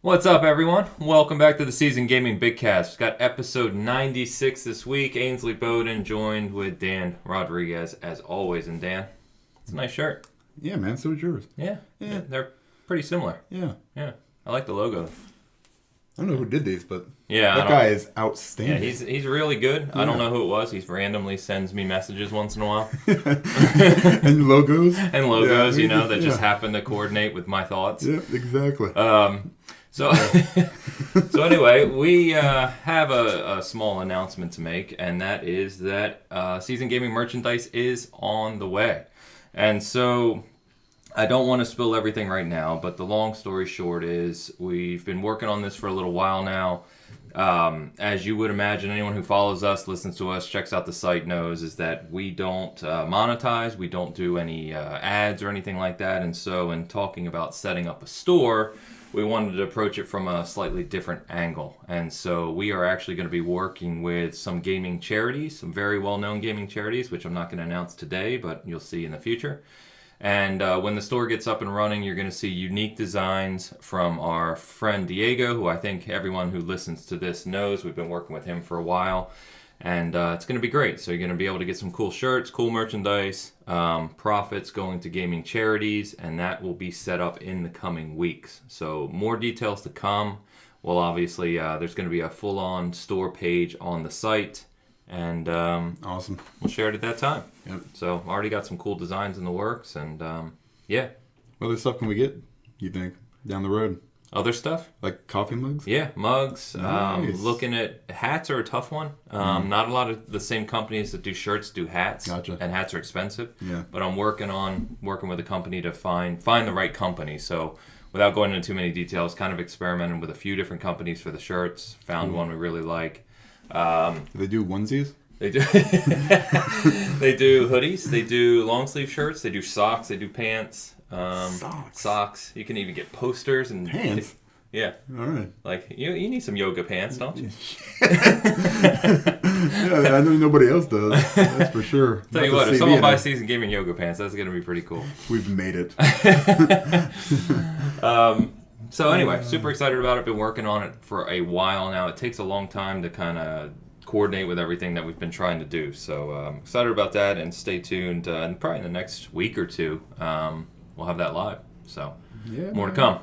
What's up, everyone? Welcome back to the Season Gaming Bitcast. We've got episode 96 this week. Ainsley Bowden joined with Dan Rodriguez, as always. And Dan, it's a nice shirt. Yeah, man. So is yours. Yeah. They're pretty similar. Yeah. I like the logo. I don't know who did these, but that guy is outstanding. Yeah, he's really good. Yeah. I don't know who it was. He randomly sends me messages once in a while. And logos. That just happen to coordinate with my thoughts. Yeah, exactly. So anyway, we have a small announcement to make, and that is that Season Gaming merchandise is on the way. And so I don't want to spill everything right now, but the long story short is we've been working on this for a little while now. As you would imagine, anyone who follows us, listens to us, checks out the site knows is that we don't monetize, we don't do any ads or anything like that. And so in talking about setting up a store, we wanted to approach it from a slightly different angle. And so we are actually going to be working with some gaming charities, some very well-known gaming charities, which I'm not going to announce today, but you'll see in the future. And when the store gets up and running, you're going to see unique designs from our friend Diego, who I think everyone who listens to this knows. We've been working with him for a while. And it's going to be great. So you're going to be able to get some cool shirts, cool merchandise, profits going to gaming charities, and that will be set up in the coming weeks. So more details to come. Well, obviously, there's going to be a full-on store page on the site, and awesome. We'll share it at that time. Yep. So already got some cool designs in the works, and yeah. What other stuff can we get, you think, down the road? Other stuff? Like coffee mugs? Yeah, mugs. Nice. Looking at hats are a tough one. Not a lot of the same companies that do shirts do hats. Gotcha. And hats are expensive. Yeah. But I'm working with a company to find the right company. So without going into too many details, kind of experimenting with a few different companies for the shirts. Found one we really like. Do they do onesies? They do. They do hoodies. They do long sleeve shirts. They do socks. They do pants. Socks. You can even get posters and pants. Yeah. All right. Like you need some yoga pants, don't you? Yeah, I know nobody else does. That's for sure. Tell you what, if someone buys Season Gaming yoga pants, that's gonna be pretty cool. We've made it. So anyway, super excited about it. Been working on it for a while now. It takes a long time to kind of coordinate with everything that we've been trying to do. So excited about that, and stay tuned. And probably in the next week or two, we'll have that live. So more to come.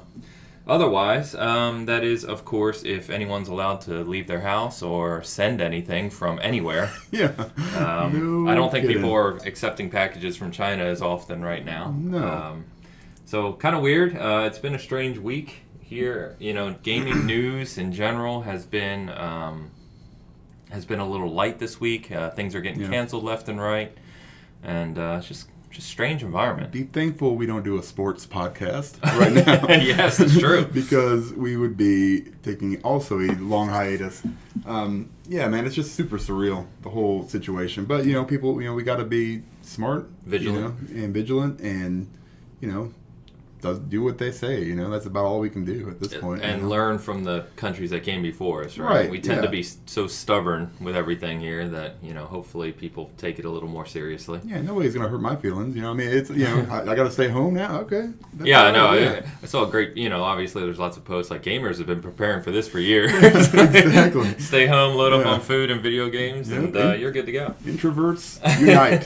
Otherwise, that is, of course, if anyone's allowed to leave their house or send anything from anywhere. Yeah. I don't think people are accepting packages from China as often right now. No. So kind of weird. It's been a strange week here. Gaming news in general has been a little light this week. Things are getting canceled left and right, and it's just strange environment. Be thankful we don't do a sports podcast right now. Yes, that's true. Because we would be taking also a long hiatus. Yeah, man, it's just super surreal, the whole situation. But, people, we got to be smart. Vigilant. And vigilant and, do what they say. That's about all we can do at this point. And learn from the countries that came before us, right? We tend to be so stubborn with everything here that, hopefully people take it a little more seriously. Yeah, nobody's going to hurt my feelings. It's, I got to stay home now? Okay. Yeah, I know. Yeah. I saw a great, obviously there's lots of posts like gamers have been preparing for this for years. Exactly. Stay home, load up on food and video games, and you're good to go. Introverts, unite.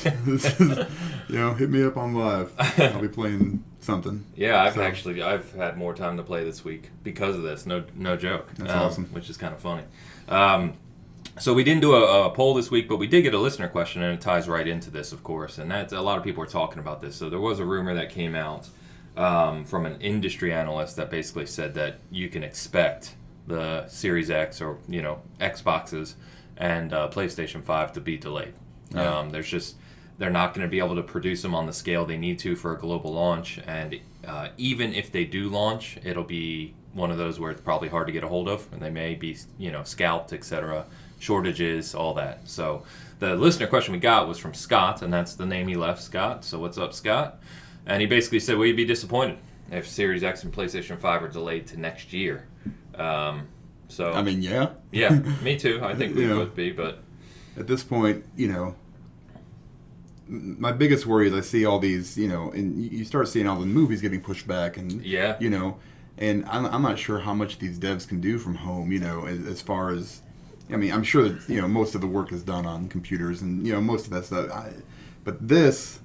Hit me up on live. I'll be playing something. Yeah, I've had more time to play this week because of this. No joke. That's awesome. Which is kind of funny. So we didn't do a poll this week, but we did get a listener question, and it ties right into this, of course. And that's a lot of people are talking about this. So there was a rumor that came out from an industry analyst that basically said that you can expect the Series X or Xboxes and PlayStation 5 to be delayed. They're not going to be able to produce them on the scale they need to for a global launch. And even if they do launch, it'll be one of those where it's probably hard to get a hold of. And they may be, scalped, etc. Shortages, all that. So the listener question we got was from Scott, and that's the name he left, Scott. So what's up, Scott? And he basically said, well, you'd be disappointed if Series X and PlayStation 5 are delayed to next year. Yeah. Yeah, me too. I think we would be, but... At this point, my biggest worry is I see all these, and you start seeing all the movies getting pushed back, and And I'm not sure how much these devs can do from home, as far as, I mean, I'm sure that, most of the work is done on computers and, most of that stuff. But this,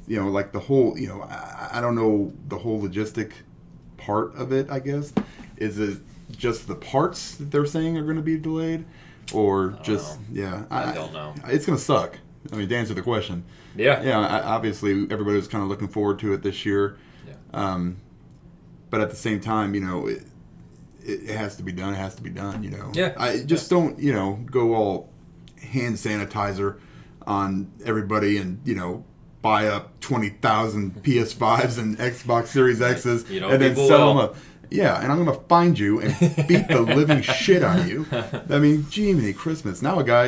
like the whole, I don't know the whole logistic part of it, I guess. Is it just the parts that they're saying are going to be delayed? Or just, I don't know. It's going to suck. I mean, to answer the question. Yeah. Yeah, obviously everybody was kind of looking forward to it this year. Yeah. But at the same time, it has to be done. It has to be done, Yeah. I just don't, go all hand sanitizer on everybody and, buy up 20,000 PS5s and Xbox Series X's and then sell them up. Yeah, and I'm going to find you and beat the living shit out of you. I mean, Jiminy Christmas. Now a guy,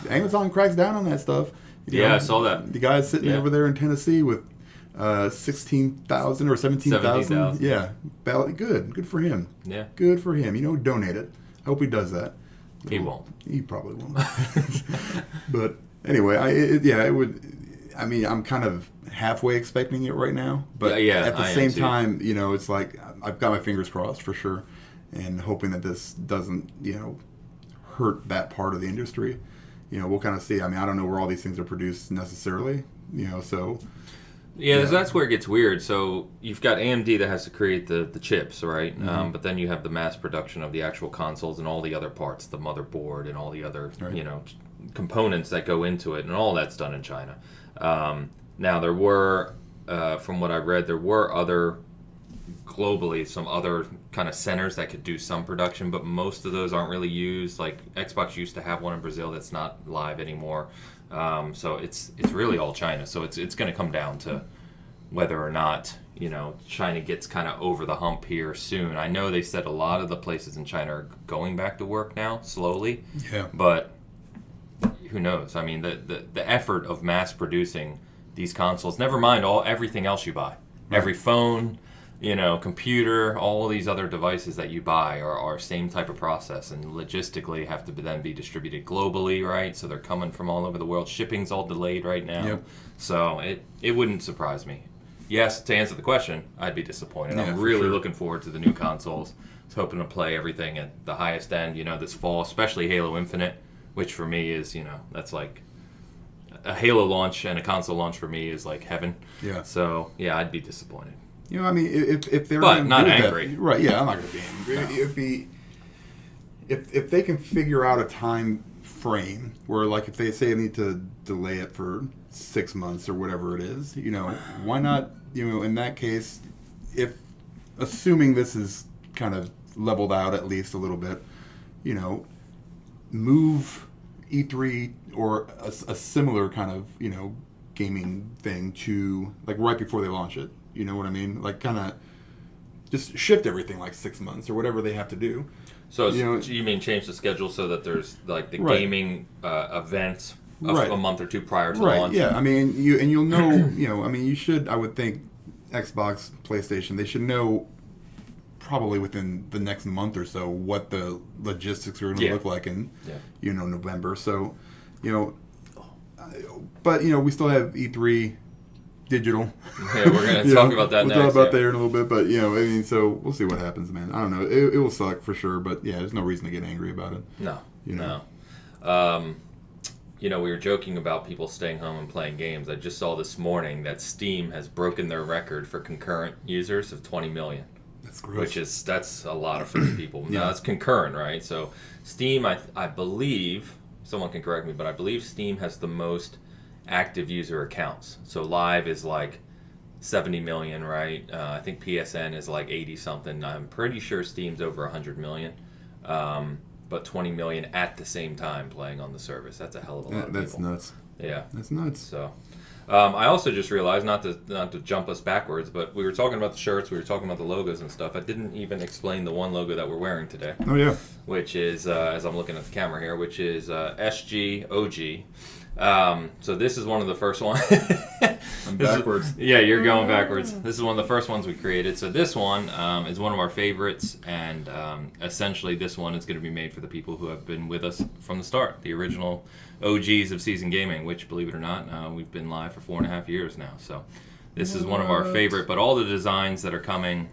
Amazon cracks down on that stuff. I saw that. The guy's sitting over there in Tennessee with 16,000 or 17,000. Yeah, good for him. Yeah, good for him. Donate it. I hope he does that. He won't. He probably won't. But anyway, it would. I mean, I'm kind of halfway expecting it right now, but at the same time, it's like I've got my fingers crossed for sure, and hoping that this doesn't, hurt that part of the industry. We'll kind of see. I mean, I don't know where all these things are produced necessarily. So. Yeah, that's where it gets weird. So you've got AMD that has to create the chips, right? Mm-hmm. But then you have the mass production of the actual consoles and all the other parts, the motherboard and all the other, components that go into it, and all that's done in China. Now there were, from what I read, there were globally some other kind of centers that could do some production, but most of those aren't really used. Like Xbox used to have one in Brazil that's not live anymore. So it's really all China. So it's going to come down to whether or not China gets kind of over the hump here soon. I know they said a lot of the places in China are going back to work now slowly. Yeah. But who knows? I mean, the effort of mass producing these consoles. Never mind everything else you buy. Right. Every phone. Computer, all these other devices that you buy are same type of process, and logistically have to then be distributed globally, right? So they're coming from all over the world. Shipping's all delayed right now. Yep. So it wouldn't surprise me. Yes, to answer the question, I'd be disappointed. Yeah, I'm really looking forward to the new consoles. I was hoping to play everything at the highest end, this fall, especially Halo Infinite, which for me is, that's like a Halo launch and a console launch for me is like heaven. Yeah. So, yeah, I'd be disappointed. I mean, if they're not angry, right? Yeah, I'm not going to be angry. No. It'd be if they can figure out a time frame where, like, if they say they need to delay it for 6 months or whatever it is, why not? In that case, if assuming this is kind of leveled out at least a little bit, move E3 or a similar kind of gaming thing to like right before they launch it. You know what I mean? Like, kind of just shift everything like 6 months or whatever they have to do. So you mean change the schedule so that there's like the gaming events a month or two prior to launch? Yeah, I mean, you'll know. I mean, you should. I would think Xbox, PlayStation, they should know probably within the next month or so what the logistics are going to look like in November. So, but we still have E3. Digital. Yeah, we're going to talk about that next. We'll talk about that in a little bit, but, I mean, so we'll see what happens, man. I don't know. It will suck for sure, but, yeah, there's no reason to get angry about it. No. No. We were joking about people staying home and playing games. I just saw this morning that Steam has broken their record for concurrent users of 20 million. That's gross. That's a lot for people. Now, that's concurrent, right? So Steam, I believe, someone can correct me, but I believe Steam has the most active user accounts. So live is like 70 million, right? I think PSN is like 80 something. I'm pretty sure Steam's over 100 million. But 20 million at the same time playing on the service. That's a hell of a lot of people. That's nuts. Yeah. That's nuts. So I also just realized, not to jump us backwards, but we were talking about the shirts, we were talking about the logos and stuff. I didn't even explain the one logo that we're wearing today. Oh, yeah. Which is, as I'm looking at the camera here, which is SGOG. So this is one of the first ones. I'm backwards. You're going backwards. This is one of the first ones we created. So this one is one of our favorites, and essentially this one is going to be made for the people who have been with us from the start, the original OGs of Season Gaming, which, believe it or not, we've been live for 4.5 years now. So this is one of our favorite, but all the designs that are coming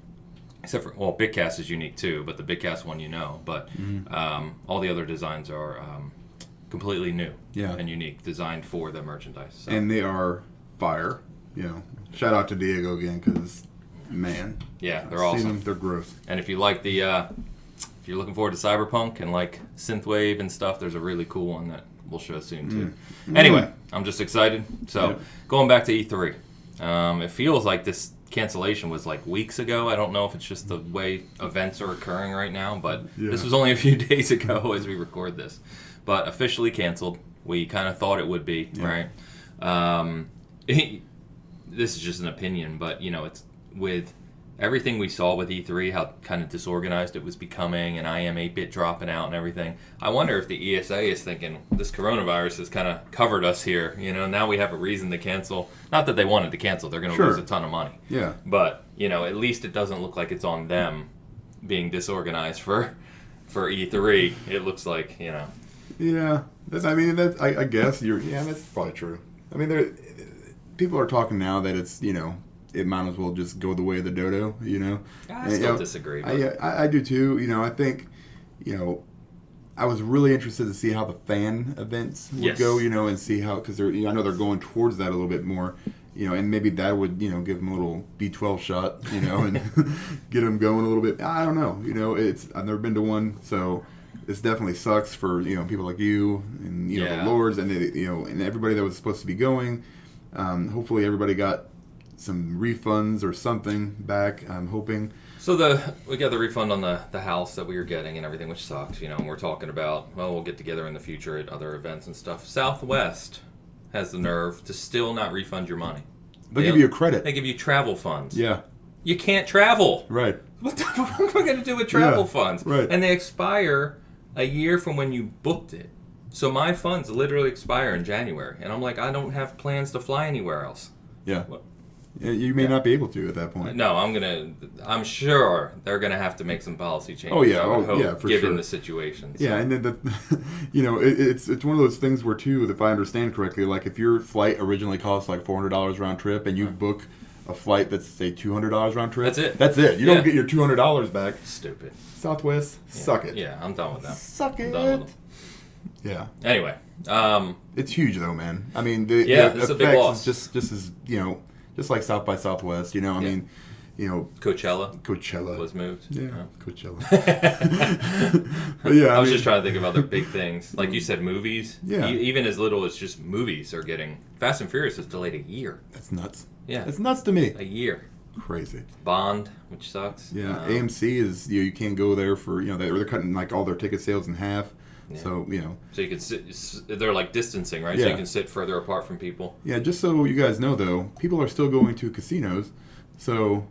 except for, well, Bitcast is unique too, but the Bitcast one but all the other designs are completely new and unique, designed for the merchandise. So. And they are fire. Shout out to Diego again, because, man. Yeah, they're awesome. Them, they're gross. And if you like if you're looking forward to Cyberpunk and like Synthwave and stuff, there's a really cool one that we'll show soon too. Anyway, I'm just excited. So, going back to E3. It feels like this cancellation was like weeks ago. I don't know if it's just the way events are occurring right now, but this was only a few days ago as we record this. But officially canceled. We kind of thought it would be, right? This is just an opinion, but it's with everything we saw with E3, how kind of disorganized it was becoming, and IM 8-bit dropping out and everything. I wonder if the ESA is thinking, this coronavirus has kind of covered us here. Now we have a reason to cancel. Not that they wanted to cancel. They're going to lose a ton of money. Yeah. But, at least it doesn't look like it's on them being disorganized for E3. It looks like, Yeah. I guess that's probably true. I mean, people are talking now that it's, it might as well just go the way of the dodo, I still disagree. I do too. I think, I was really interested to see how the fan events would go, and see how, because I know they're going towards that a little bit more, and maybe that would, give them a little B12 shot, and get them going a little bit. I don't know. I've never been to one, so this definitely sucks for, people like you and, the Lords and, and everybody that was supposed to be going. Hopefully everybody got some refunds or something back, I'm hoping. So we got the refund on the house that we were getting and everything, which sucks, and we're talking about, we'll get together in the future at other events and stuff. Southwest has the nerve to still not refund your money. They'll give you a credit. They give you travel funds. Yeah. You can't travel. Right. What the fuck am I going to do with travel funds? Right. And they expire a year from when you booked it. So my funds literally expire in January. And I'm like, I don't have plans to fly anywhere else. Yeah. You may not be able to at that point. No, I'm sure they're gonna have to make some policy changes. Oh yeah, for given sure. the situation. So. Yeah, and then it's one of those things where too, if I understand correctly, like if your flight originally costs like $400 round trip, and you book a flight that's say $200 round trip, That's it. You don't get your $200 back. Stupid. Southwest, suck it. Yeah, I'm done with them. Suck it. I'm done with them. Yeah. Anyway, it's huge though, man. I mean, the it's a big loss. Is just as just like South by Southwest, I mean, Coachella was moved. Yeah, Coachella. But yeah, I was just trying to think of other big things. Like you said, movies. Yeah. Even as little as just movies are getting. Fast and Furious is delayed a year. That's nuts. Yeah. That's nuts to me. A year. Crazy. Bond, which sucks. Yeah. AMC is, you can't go there for, they're cutting like all their ticket sales in half. Yeah. So, So you can sit, they're like distancing, right? Yeah. So you can sit further apart from people. Yeah, just so you guys know, though, people are still going to casinos, so...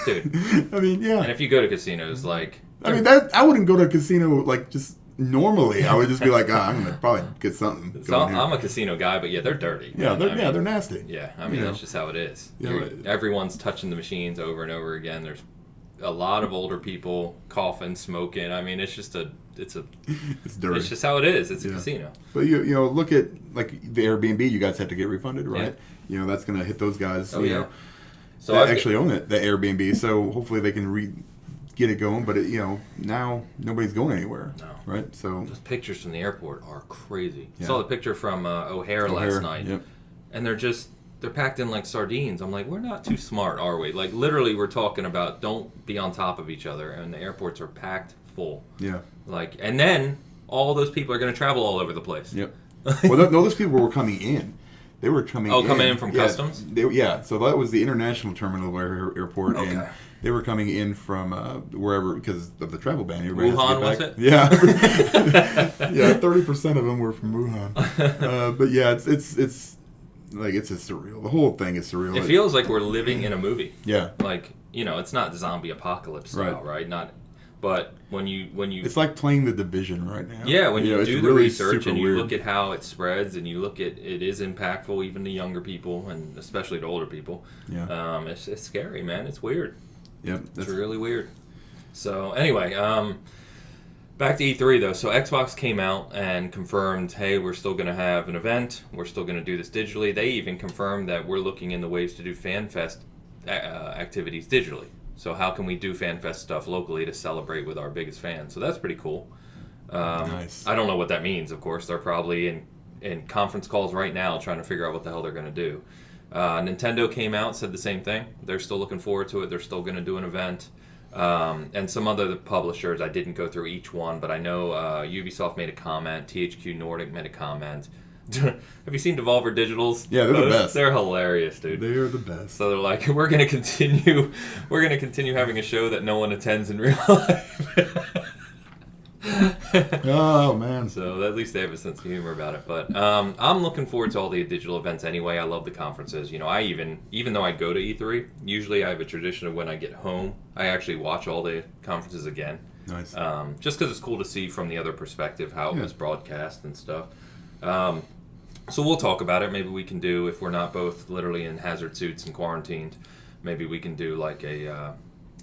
Dude. I mean, yeah. And if you go to casinos, like... I mean, I wouldn't go to a casino, like, just normally. I would just be like, I'm going to probably get something. So I'm a casino guy, but they're dirty. Yeah, they're nasty. Yeah, I mean, that's just how it is. Yeah, everyone's touching the machines over and over again. There's a lot of older people coughing, smoking. I mean, it's dirty. It's just how it is. It's a casino. But you look at like the Airbnb. You guys have to get refunded, right? Yeah. That's going to hit those guys. Oh, yeah. So I actually own the Airbnb. So hopefully they can get it going. But now nobody's going anywhere. No. Right. So those pictures from the airport are crazy. Yeah. I saw the picture from O'Hare last night, yep. and they're packed in like sardines. I'm like, we're not too smart, are we? Like, literally, we're talking about don't be on top of each other, and the airports are packed full. Yeah. Like, and then all those people are going to travel all over the place. Yep. Well, those people were coming in. They were coming in. Oh, coming in from customs? So that was the international terminal airport, okay. And they were coming in from wherever because of the travel ban. Everybody Wuhan, was it? Yeah. Yeah, 30% of them were from Wuhan. But yeah, it's like it's just surreal. The whole thing is surreal. It feels like we're living in a movie. Yeah. Like, it's not zombie apocalypse style, right? But when you it's like playing The Division right now. Yeah, when you do the really research and you weird. look at how it spreads and you look at it is impactful even to younger people and especially to older people. Yeah. It's scary, man. It's weird. Yep. It's really weird. So anyway, back to E3 though. So Xbox came out and confirmed, hey, we're still going to have an event. We're still going to do this digitally. They even confirmed that we're looking into ways to do FanFest activities digitally. So how can we do FanFest stuff locally to celebrate with our biggest fans? So that's pretty cool. Nice. I don't know what that means, of course. They're probably in conference calls right now trying to figure out what the hell they're going to do. Nintendo came out, said the same thing. They're still looking forward to it. They're still going to do an event. And some other publishers, I didn't go through each one, but I know Ubisoft made a comment. THQ Nordic made a comment. Have you seen Devolver Digital's? Yeah, they're the best. They're hilarious, dude. They are the best. So they're like, we're gonna continue having a show that no one attends in real life. Oh man. So at least they have a sense of humor about it. But I'm looking forward to all the digital events anyway. I love the conferences. You know, I even though I go to E3, usually I have a tradition of when I get home, I actually watch all the conferences again. Nice. Just because it's cool to see from the other perspective how it was broadcast and stuff. So we'll talk about it. Maybe we can do, if we're not both literally in hazard suits and quarantined, maybe we can do like a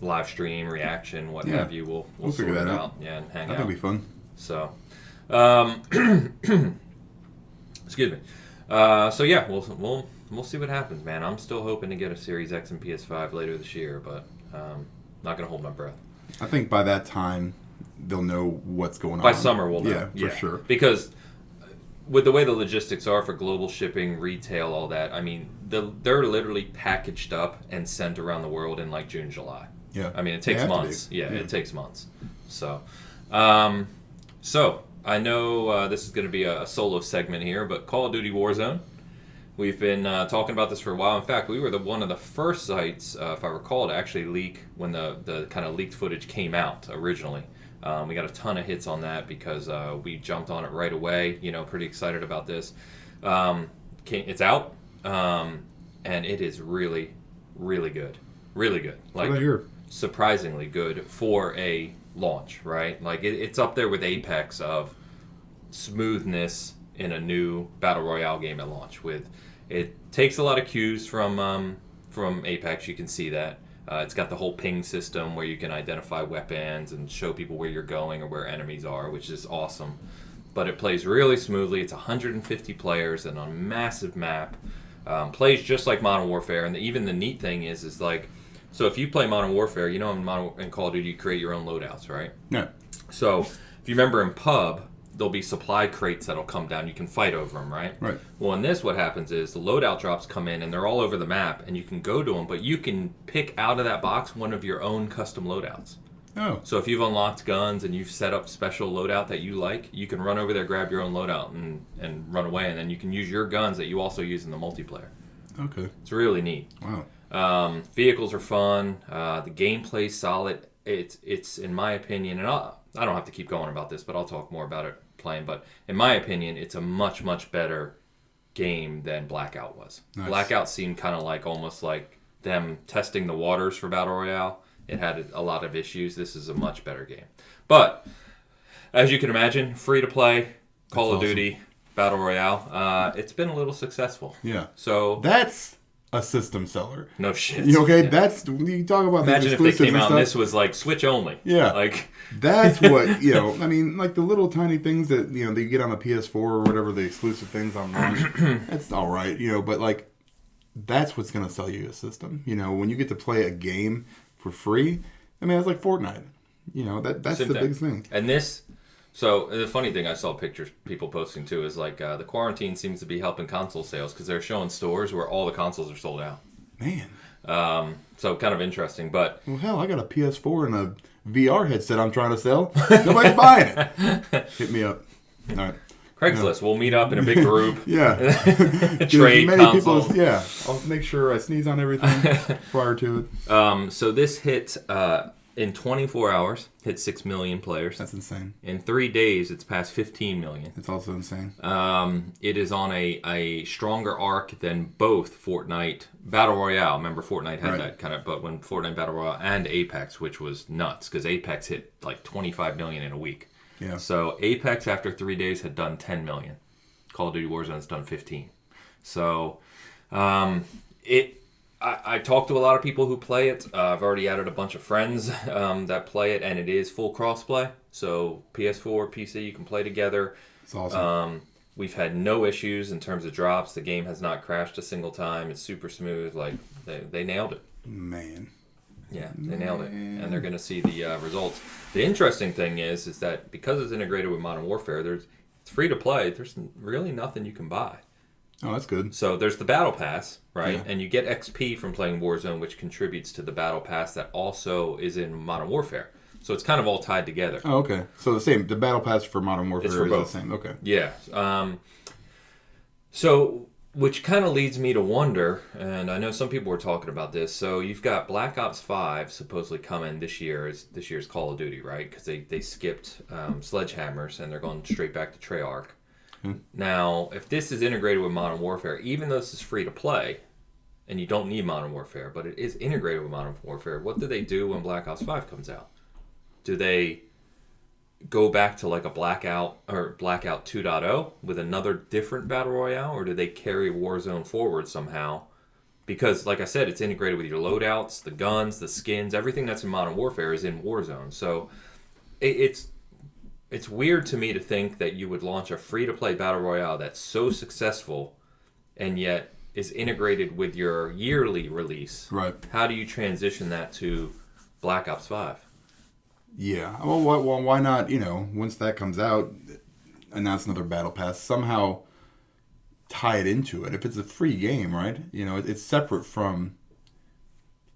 live stream reaction, what have you. We'll figure sort that it out. Yeah, and hang out. That'll be fun. So, excuse me. So yeah, we'll see what happens, man. I'm still hoping to get a Series X and PS5 later this year, but not gonna hold my breath. I think by that time they'll know what's going on. By summer we'll know. Yeah, for sure. Because with the way the logistics are for global shipping, retail, all that, I mean, they're literally packaged up and sent around the world in like June, July. Yeah. I mean, it takes months. Yeah, it takes months. So, I know this is going to be a solo segment here, but Call of Duty Warzone. We've been talking about this for a while. In fact, we were one of the first sites, if I recall, to actually leak when the kind of leaked footage came out originally. We got a ton of hits on that because we jumped on it right away. You know, pretty excited about this. It's out, and it is really, really good. Really good. Like, surprisingly good for a launch, right? Like, it's up there with Apex of smoothness in a new Battle Royale game at launch. It takes a lot of cues from Apex, you can see that. It's got the whole ping system where you can identify weapons and show people where you're going or where enemies are, which is awesome. But it plays really smoothly. It's 150 players and on a massive map. Plays just like Modern Warfare. And even the neat thing is like, so if you play Modern Warfare, you know in Call of Duty you create your own loadouts, right? Yeah. So if you remember in PUB, there'll be supply crates that'll come down. You can fight over them, right? Right. Well, in this, what happens is the loadout drops come in, and they're all over the map, and you can go to them, but you can pick out of that box one of your own custom loadouts. Oh. So if you've unlocked guns and you've set up special loadout that you like, you can run over there, grab your own loadout, and run away, and then you can use your guns that you also use in the multiplayer. Okay. It's really neat. Wow. Vehicles are fun. The gameplay's solid. It's in my opinion, and I don't have to keep going about this, but I'll talk more about it playing. But in my opinion, it's a much, much better game than Blackout was. Nice. Blackout seemed kind of like almost like them testing the waters for Battle Royale. It had a lot of issues. This is a much better game. But as you can imagine, free to play, Call of Duty, Battle Royale. It's been a little successful. Yeah. So that's a system seller. No shit. You okay? Yeah. That's, you talk about imagine if they came out and and this was like Switch only. Yeah. Like that's what, I mean, like the little tiny things that, that you get on the PS4 or whatever, the exclusive things on launch, that's all right, but like that's what's going to sell you a system. When you get to play a game for free, I mean, it's like Fortnite. That's the biggest thing. And this, so the funny thing I saw pictures people posting too is like the quarantine seems to be helping console sales because they're showing stores where all the consoles are sold out. Man. So kind of interesting, but well, hell, I got a PS4 and a VR headset I'm trying to sell. Nobody's buying it. Hit me up. All right. Craigslist. We'll meet up in a big group. Yeah. Trade console. Yeah. I'll make sure I sneeze on everything prior to it. So this hit in 24 hours, hit 6 million players. That's insane. In 3 days, it's past 15 million. It's also insane. It is on a stronger arc than both Fortnite Battle Royale. Remember, Fortnite had that kind of, but when Fortnite Battle Royale and Apex, which was nuts, because Apex hit like 25 million in a week. Yeah. So Apex, after 3 days, had done 10 million. Call of Duty Warzone has done 15. So I talked to a lot of people who play it. I've already added a bunch of friends that play it, and it is full crossplay. So PS4, PC, you can play together. It's awesome. We've had no issues in terms of drops. The game has not crashed a single time. It's super smooth. Like they nailed it. Man, Yeah, they nailed it, and they're going to see the results. The interesting thing is that because it's integrated with Modern Warfare, it's free to play. There's really nothing you can buy. Oh, that's good. So there's the Battle Pass, right? Yeah. And you get XP from playing Warzone, which contributes to the Battle Pass that also is in Modern Warfare. So it's kind of all tied together. Oh, okay. So the Battle Pass for Modern Warfare for is both. the same. Okay. Yeah. So, which kind of leads me to wonder, and I know some people were talking about this. So you've got Black Ops 5 supposedly coming this year's Call of Duty, right? Because they skipped Sledgehammers and they're going straight back to Treyarch. Now, if this is integrated with Modern Warfare, even though this is free to play, and you don't need Modern Warfare, but it is integrated with Modern Warfare, what do they do when Black Ops 5 comes out? Do they go back to like a Blackout 2.0 with another different Battle Royale, or do they carry Warzone forward somehow? Because, like I said, it's integrated with your loadouts, the guns, the skins, everything that's in Modern Warfare is in Warzone. So it's weird to me to think that you would launch a free-to-play Battle Royale that's so successful and yet is integrated with your yearly release. Right. How do you transition that to Black Ops 5? Yeah. Well, why not, once that comes out, announce another Battle Pass, somehow tie it into it. If it's a free game, right? It's separate from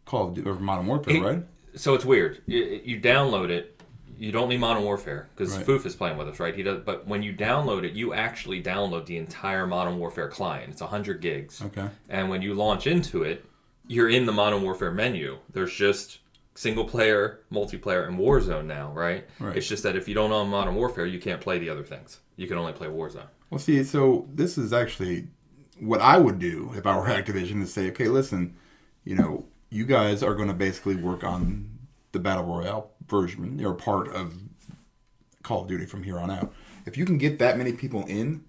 Call of Duty or Modern Warfare, right? So it's weird. You download it. You don't need Modern Warfare because Right. Foof is playing with us, right? He does. But when you download it, you actually download the entire Modern Warfare client. It's 100 gigs. Okay. And when you launch into it, you're in the Modern Warfare menu. There's just single player, multiplayer, and Warzone now, right? Right. It's just that if you don't own Modern Warfare, you can't play the other things. You can only play Warzone. Well, see, so this is actually what I would do if I were Activision is say, okay, listen, you guys are going to basically work on the Battle Royale version or part of Call of Duty from here on out. If you can get that many people in,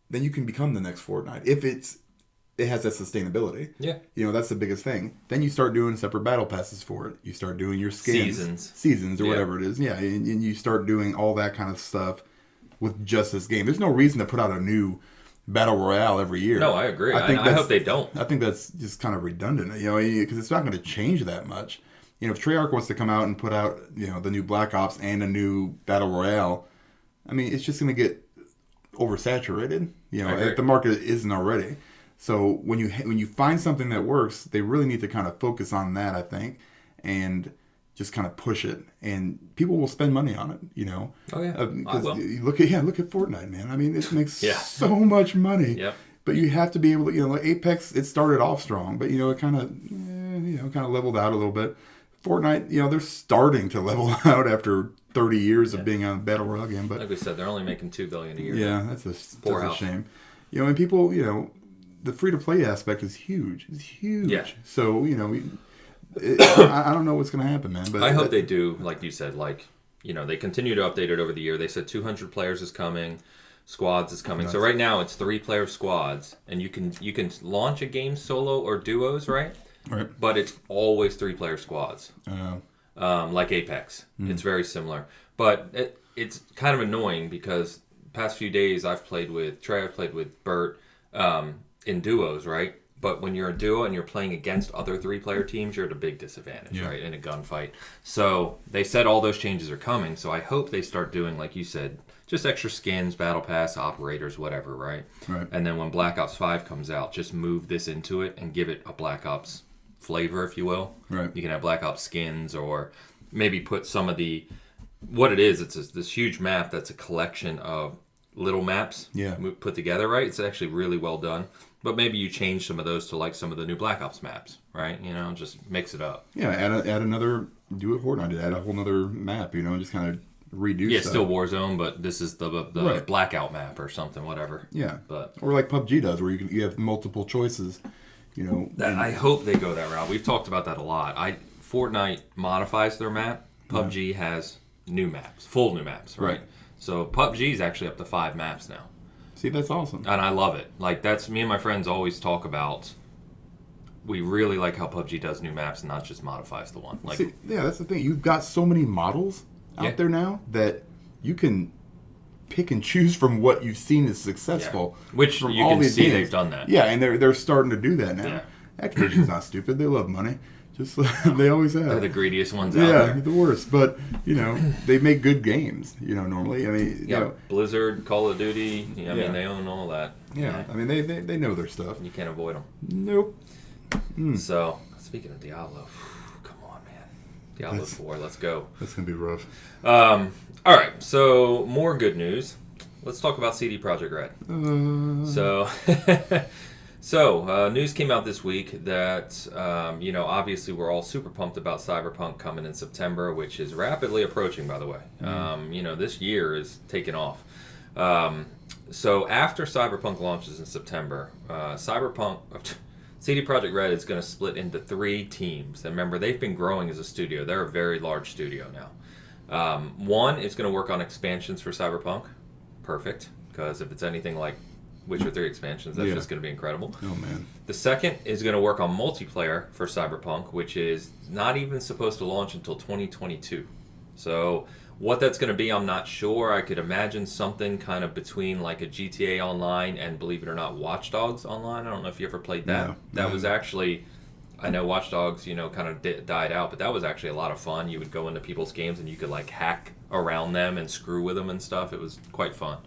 then you can become the next Fortnite. If it has that sustainability. Yeah. That's the biggest thing. Then you start doing separate battle passes for it. You start doing your skins. Seasons or whatever it is. Yeah, and you start doing all that kind of stuff with just this game. There's no reason to put out a new Battle Royale every year. No, I agree. I hope they don't. I think that's just kind of redundant, because it's not going to change that much. If Treyarch wants to come out and put out, the new Black Ops and a new Battle Royale, I mean, it's just going to get oversaturated. The market isn't already. So when you find something that works, they really need to kind of focus on that, I think, and just kind of push it, and people will spend money on it. Oh yeah, I will. Look at Fortnite, man. I mean, it makes so much money. Yep. But you have to be able to, like Apex, it started off strong, but it kind of leveled out a little bit. Fortnite, they're starting to level out after 30 years of being a battle royale game. But like we said, they're only making $2 billion a year. Yeah, that's a shame. And people, the free to play aspect is huge. It's huge. Yeah. So I don't know what's going to happen, man. But I hope they do, like you said, they continue to update it over the year. They said 200 players is coming, squads is coming. Nice. So right now it's 3-player squads, and you can launch a game solo or duos, right? Right. But it's always 3-player squads. Like Apex. It's very similar. But it's kind of annoying because past few days I've played with Trey, I've played with Bert in duos, right? But when you're a duo and you're playing against other 3-player teams, you're at a big disadvantage, right, in a gunfight. So they said all those changes are coming, so I hope they start doing, like you said, just extra skins, battle pass, operators, whatever, right? Right. And then when Black Ops 5 comes out, just move this into it and give it a Black Ops flavor, if you will. Right. You can have Black Ops skins, or maybe put some of the... What it is, it's this huge map that's a collection of little maps put together, right? It's actually really well done. But maybe you change some of those to like some of the new Black Ops maps, right? Just mix it up. Yeah, add another, do it Fortnite, add a whole other map, just kind of redo stuff. Still Warzone, but this is the Blackout map or something, whatever. Yeah. But or like PUBG does, where you have multiple choices, I hope they go that route. We've talked about that a lot. Fortnite modifies their map. PUBG has new maps, full new maps, right? So PUBG is actually up to 5 maps now. See, that's awesome. And I love it. Like, that's me and my friends always talk about. We really like how PUBG does new maps and not just modifies the one. Like, see, that's the thing. You've got so many models out there now that you can pick and choose from what you've seen is successful. Yeah. Which from you all can these see games. they've done that. Yeah, and they're starting to do that now. Yeah. Activision's not stupid. They love money. Just they always have. They're the greediest ones out Yeah, there. the worst. But they make good games. Normally. I mean, Blizzard, Call of Duty. I mean, Yeah. they own all that. Yeah, I mean, they know their stuff. You can't avoid them. Nope. So, speaking of Diablo, come on, man. Diablo 4, let's go. That's gonna be rough. All right, so more good news. Let's talk about CD Projekt Red. So, news came out this week that, obviously we're all super pumped about Cyberpunk coming in September, which is rapidly approaching, by the way. This year is taking off. So, after Cyberpunk launches in September, CD Projekt Red is going to split into 3 teams. And remember, they've been growing as a studio. They're a very large studio now. One is going to work on expansions for Cyberpunk. Perfect, because if it's anything like Witcher 3 expansions, that's just going to be incredible. Oh, man. The second is going to work on multiplayer for Cyberpunk, which is not even supposed to launch until 2022. So what that's going to be, I'm not sure. I could imagine something kind of between like a GTA Online and, believe it or not, Watch Dogs Online. I don't know if you ever played that. No. That was actually... I know Watch Dogs, kind of died out, but that was actually a lot of fun. You would go into people's games and you could like hack around them and screw with them and stuff. It was quite fun.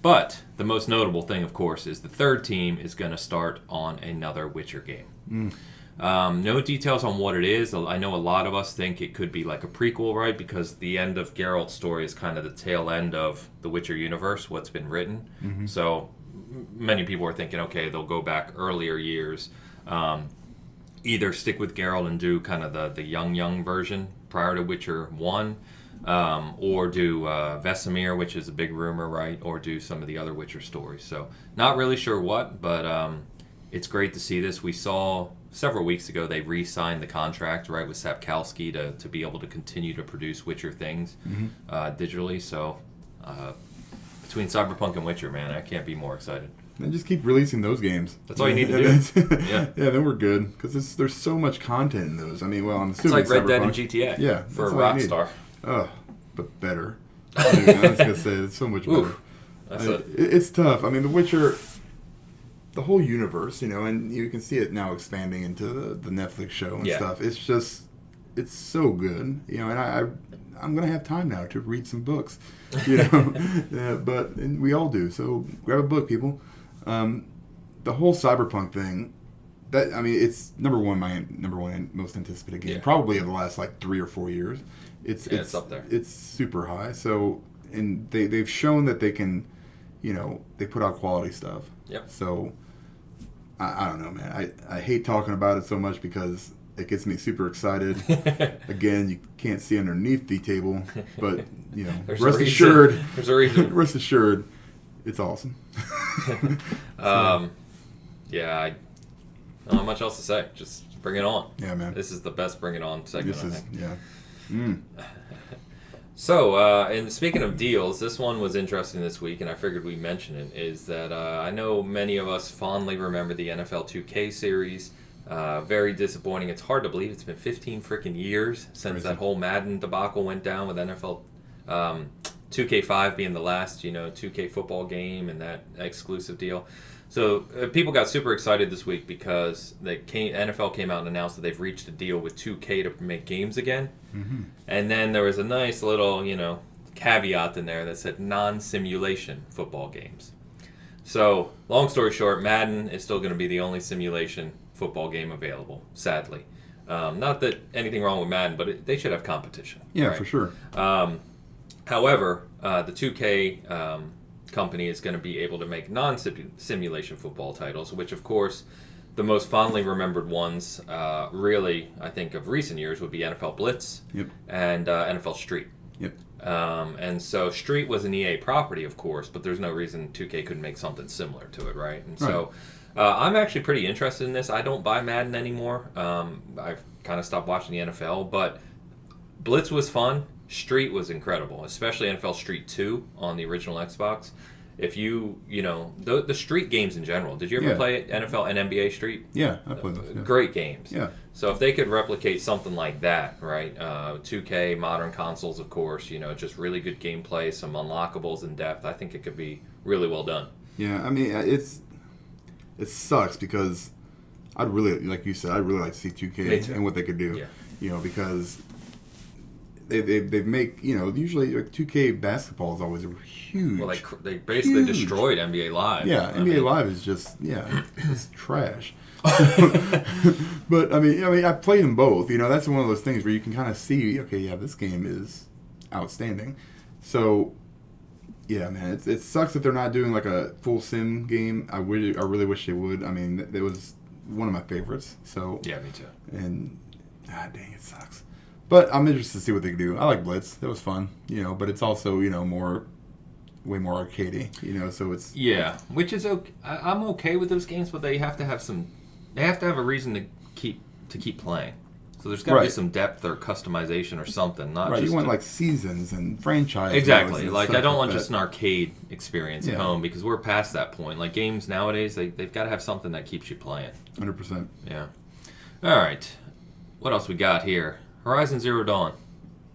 But the most notable thing, of course, is the third team is going to start on another Witcher game. No details on what it is. I know a lot of us think it could be like a prequel, right? Because the end of Geralt's story is kind of the tail end of the Witcher universe, what's been written. Mm-hmm. So many people are thinking, okay, they'll go back earlier years. Either stick with Geralt and do kind of the young version prior to Witcher 1, or do Vesemir, which is a big rumor, right? Or do some of the other Witcher stories. So not really sure what, but it's great to see this. We saw several weeks ago they re-signed the contract, right, with Sapkowski to be able to continue to produce Witcher things digitally. So between Cyberpunk and Witcher, man, I can't be more excited. And just keep releasing those games. That's all you need to do. Yeah, then we're good. Because there's so much content in those. I mean, well, I'm assuming it's like Red Dead and GTA. GTA. For a Rockstar. Oh, but better. I was going to say, it's so much better. It's tough. I mean, The Witcher, the whole universe, and you can see it now expanding into the Netflix show and stuff. It's just, it's so good. And I'm going to have time now to read some books. And we all do. So grab a book, people. The whole Cyberpunk thing, it's my number one most anticipated game, probably of the last like 3 or 4 years. It's up there. It's super high. So, and they've shown that they can, they put out quality stuff. Yep. So, I don't know, man. I hate talking about it so much because it gets me super excited. Again, you can't see underneath the table, but rest assured. There's a reason. Rest assured, it's awesome. I don't have much else to say. Just bring it on. Yeah, man. This is the best bring it on segment. Yeah. So, and speaking of deals, this one was interesting this week, and I figured we'd mention it, is that I know many of us fondly remember the NFL 2K series. Very disappointing. It's hard to believe it's been 15 freaking years since that whole Madden debacle went down with NFL 2K5 being the last, 2K football game and that exclusive deal. So people got super excited this week because NFL came out and announced that they've reached a deal with 2K to make games again. Mm-hmm. And then there was a nice little, caveat in there that said non-simulation football games. So long story short, Madden is still going to be the only simulation football game available, sadly. Not that anything wrong with Madden, but they should have competition. Yeah, right? For sure. However, the 2K company is going to be able to make non-simulation football titles, which, of course, the most fondly remembered ones, really, I think, of recent years would be NFL Blitz and NFL Street. Yep. And so Street was an EA property, of course, but there's no reason 2K couldn't make something similar to it, right? And so I'm actually pretty interested in this. I don't buy Madden anymore. I've kind of stopped watching the NFL, but Blitz was fun. Street was incredible, especially NFL Street 2 on the original Xbox. If the Street games in general, did you ever play NFL and NBA Street? Yeah, I played those. Yeah. Great games. Yeah. So if they could replicate something like that, right? 2K, modern consoles, of course, just really good gameplay, some unlockables in depth, I think it could be really well done. Yeah, I mean, it sucks because I'd really, like you said, I'd really like to see 2K and what they could do. Yeah. You know, because they make, you know, usually like 2K basketball is always huge. Well, they basically destroyed NBA Live. Yeah, NBA Live is just it's trash. But I mean, I played them both. You know, that's one of those things where you can kind of see, okay, yeah, this game is outstanding. So, yeah, man, it sucks that they're not doing like a full sim game. I really wish they would. I mean, it was one of my favorites. So yeah, me too. And dang, it sucks. But I'm interested to see what they can do. I like Blitz. It was fun, you know. But it's also, you know, way more arcadey, you know. So it's which is okay. I'm okay with those games, but they have to have a reason to keep playing. So there's got to be some depth or customization or something. Not just you want like seasons and franchise. Exactly. Like I don't want just an arcade experience at home because we're past that point. Like games nowadays, they've got to have something that keeps you playing. 100%. Yeah. All right. What else we got here? Horizon Zero Dawn.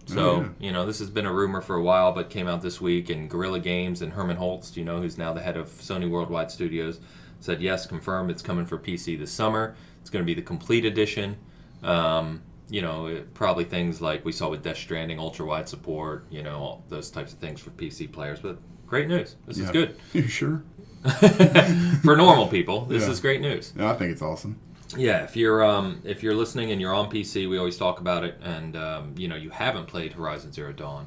So, you know, this has been a rumor for a while, but came out this week, and Guerrilla Games and Herman Holtz, you know, who's now the head of Sony Worldwide Studios, said, yes, confirmed, it's coming for PC this summer. It's going to be the complete edition. You know, probably things like we saw with Death Stranding, ultra-wide support, you know, all those types of things for PC players. But great news. This is good. You sure? For normal people, this is great news. Yeah, I think it's awesome. Yeah, if you're listening and you're on PC, we always talk about it, and you know you haven't played Horizon Zero Dawn,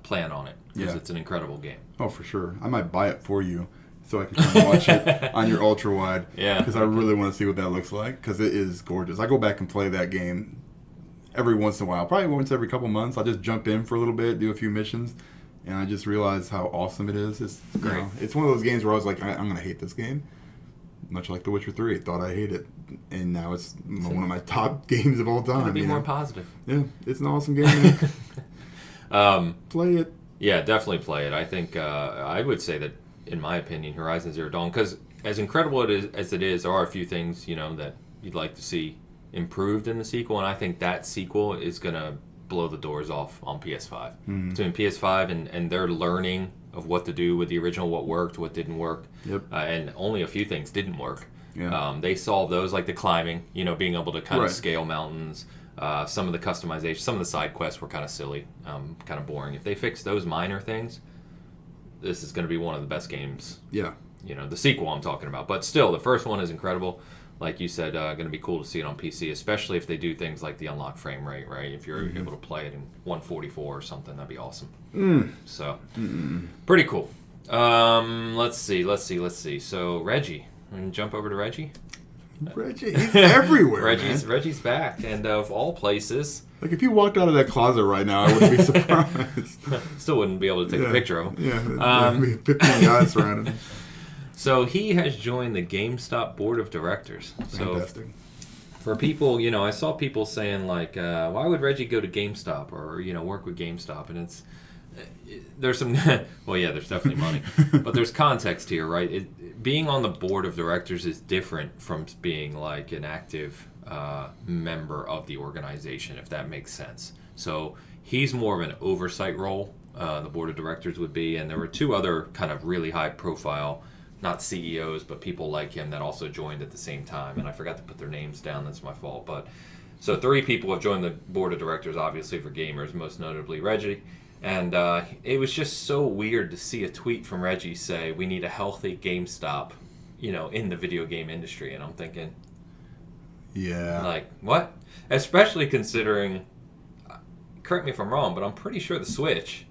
plan on it because it's an incredible game. Oh, for sure. I might buy it for you so I can come and watch it on your ultra wide. Yeah, because I really want to see what that looks like because it is gorgeous. I go back and play that game every once in a while, probably once every couple months. I'll just jump in for a little bit, do a few missions, and I just realize how awesome it is. It's great. You know, it's one of those games where I was like, I'm going to hate this game. Much like The Witcher 3, thought I hated it, and now it's one of my top games of all time. Gotta be more positive. Yeah, it's an awesome game. Man. Play it. Yeah, definitely play it. I think I would say that, in my opinion, Horizon Zero Dawn, because as incredible as it is, there are a few things that you'd like to see improved in the sequel, and I think that sequel is gonna blow the doors off on PS5. Mm-hmm. Between PS5 and their learning of what to do with the original, what worked, what didn't work. Yep. And only a few things didn't work. Yeah. They solved those, like the climbing, being able to kind of scale mountains. Some of the customization, some of the side quests were kind of silly, kind of boring. If they fix those minor things, this is going to be one of the best games. Yeah. The sequel I'm talking about. But still, the first one is incredible. Like you said, going to be cool to see it on PC, especially if they do things like the unlocked frame rate, right? If you're able to play it in 144 or something, that'd be awesome. So, pretty cool. Let's see. So, Reggie. I'm going to jump over to Reggie. Reggie, he's everywhere, Reggie's back, and of all places... Like, if you walked out of that closet right now, I wouldn't be surprised. Still wouldn't be able to take a picture of him. Yeah, there'd be 15 guys surrounding him. So he has joined the GameStop board of directors. Fantastic. So for people, I saw people saying like, why would Reggie go to GameStop or work with GameStop? And there's some, well, yeah, there's definitely money, but there's context here, right? Being on the board of directors is different from being like an active member of the organization, if that makes sense. So he's more of an oversight role. The board of directors would be, and there were two other kind of really high profile, not CEOs, but people like him that also joined at the same time. And I forgot to put their names down. That's my fault. But so 3 people have joined the board of directors, obviously for gamers, most notably Reggie. And it was just so weird to see a tweet from Reggie say, we need a healthy GameStop, in the video game industry. And I'm thinking, yeah, like, what? Especially considering, correct me if I'm wrong, but I'm pretty sure the Switch,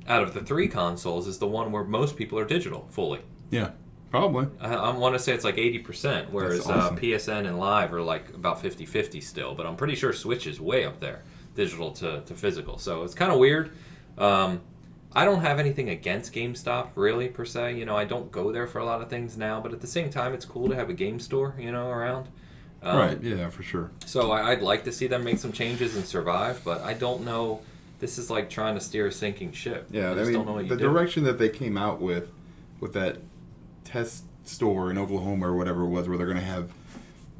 out of the 3 consoles, is the one where most people are digital fully. Yeah. Probably. I want to say it's like 80%, whereas awesome. PSN and Live are like about 50-50 still. But I'm pretty sure Switch is way up there, digital to physical. So it's kind of weird. I don't have anything against GameStop, really, per se. I don't go there for a lot of things now. But at the same time, it's cool to have a game store, around. Right, yeah, for sure. So I'd like to see them make some changes and survive. But I don't know. This is like trying to steer a sinking ship. Yeah, I just don't know what you do. The direction that they came out with that test store in Oklahoma or whatever it was, where they're going to have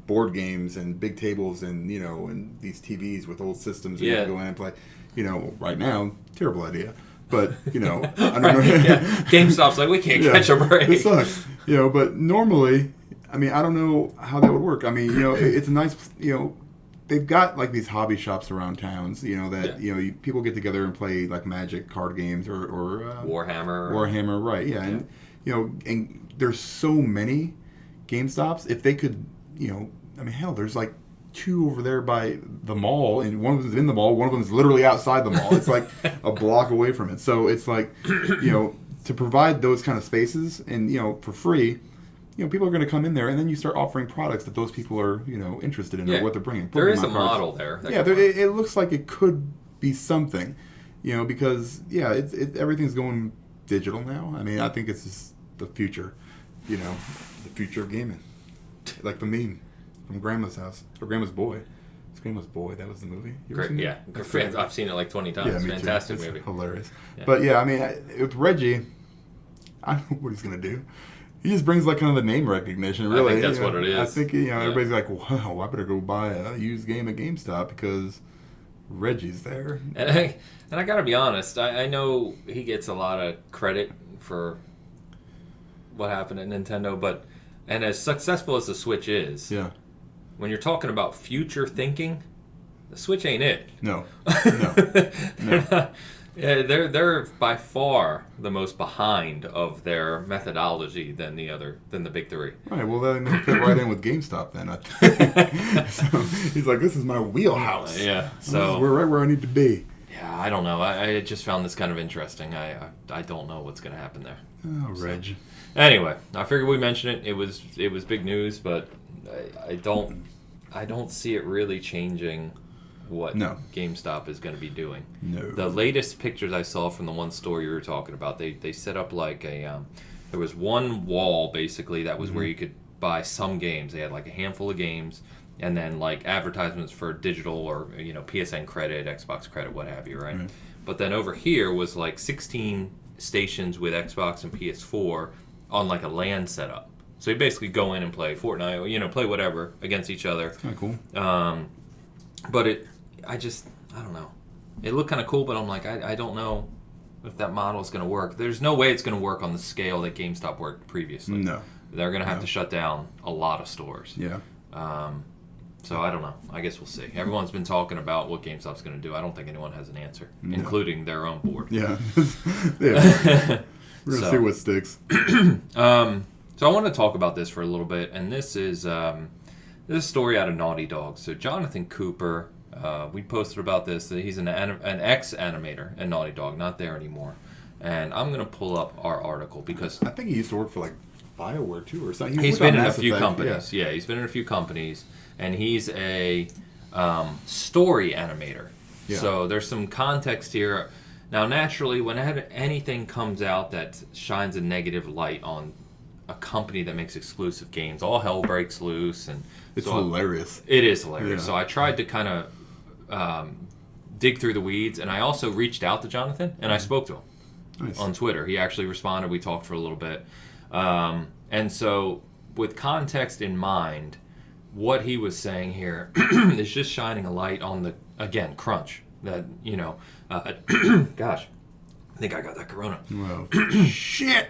board games and big tables and and these TVs with old systems that you can go in and play. Right now, terrible idea. But I don't know. GameStop's like, we can't catch a break. It sucks. But normally, I mean, I don't know how that would work. I mean, it's a nice, they've got like these hobby shops around towns, that people get together and play like Magic card games or Warhammer, right? Yeah, and and there's so many GameStops. If they could, I mean, hell, there's like 2 over there by the mall, and one of them's in the mall, one of them is literally outside the mall. It's like a block away from it. So it's like, to provide those kind of spaces and for free. People are going to come in there, and then you start offering products that those people are, interested in or what they're bringing. There is a model there. Yeah, it looks like it could be something, because everything's going digital now. I mean, I think it's just the future, the future of gaming, like the meme from Grandma's house or Grandma's Boy. It's Grandma's Boy. That was the movie. Great, yeah. I've seen it like 20 times. Yeah, fantastic movie. Hilarious. Yeah. But yeah, I mean, with Reggie, I don't know what he's going to do. He just brings like kind of the name recognition, really. I think that's what it is. I think everybody's like, "Wow, I better go buy a used game at GameStop because Reggie's there." And I gotta be honest, I know he gets a lot of credit for what happened at Nintendo, and as successful as the Switch is, when you're talking about future thinking, the Switch ain't it. No. They're by far the most behind of their methodology than the big 3. Right. Well, then they fit right in with GameStop then. I think. So he's like, this is my wheelhouse. Yeah. So we're right where I need to be. Yeah. I don't know. I just found this kind of interesting. I don't know what's going to happen there. Oh, Reg. So, anyway, I figured we mention it. It was big news, but I don't see it really changing what GameStop is going to be doing. No. The latest pictures I saw from the one store you were talking about, they set up like there was one wall basically that was where you could buy some games. They had like a handful of games, and then like advertisements for digital or PSN credit, Xbox credit, what have you, right? Mm-hmm. But then over here was like 16 stations with Xbox and PS4 on like a LAN setup. So you basically go in and play Fortnite, play whatever against each other. It's kind of cool. But I don't know. It looked kind of cool, but I'm like, I don't know if that model is going to work. There's no way it's going to work on the scale that GameStop worked previously. No. They're going to have to shut down a lot of stores. Yeah. So I don't know. I guess we'll see. Everyone's been talking about what GameStop's going to do. I don't think anyone has an answer, including their own board. Yeah. We're going to see what sticks. So I want to talk about this for a little bit, and this is a story out of Naughty Dog. So Jonathan Cooper, we posted about this, that he's an ex-animator at Naughty Dog, not there anymore. And I'm going to pull up our article because I think he used to work for like BioWare too or something. He's been in a few companies. Yeah, he's been in a few companies, and he's a story animator. Yeah. So there's some context here. Now, naturally, when anything comes out that shines a negative light on a company that makes exclusive games, all hell breaks loose, and it's hilarious. It is hilarious. Yeah. So I tried to kind of dig through the weeds, and I also reached out to Jonathan, and I spoke to him on Twitter. He actually responded. We talked for a little bit, and so with context in mind, what he was saying here is just shining a light on the crunch that gosh, I think I got that corona. Well, shit.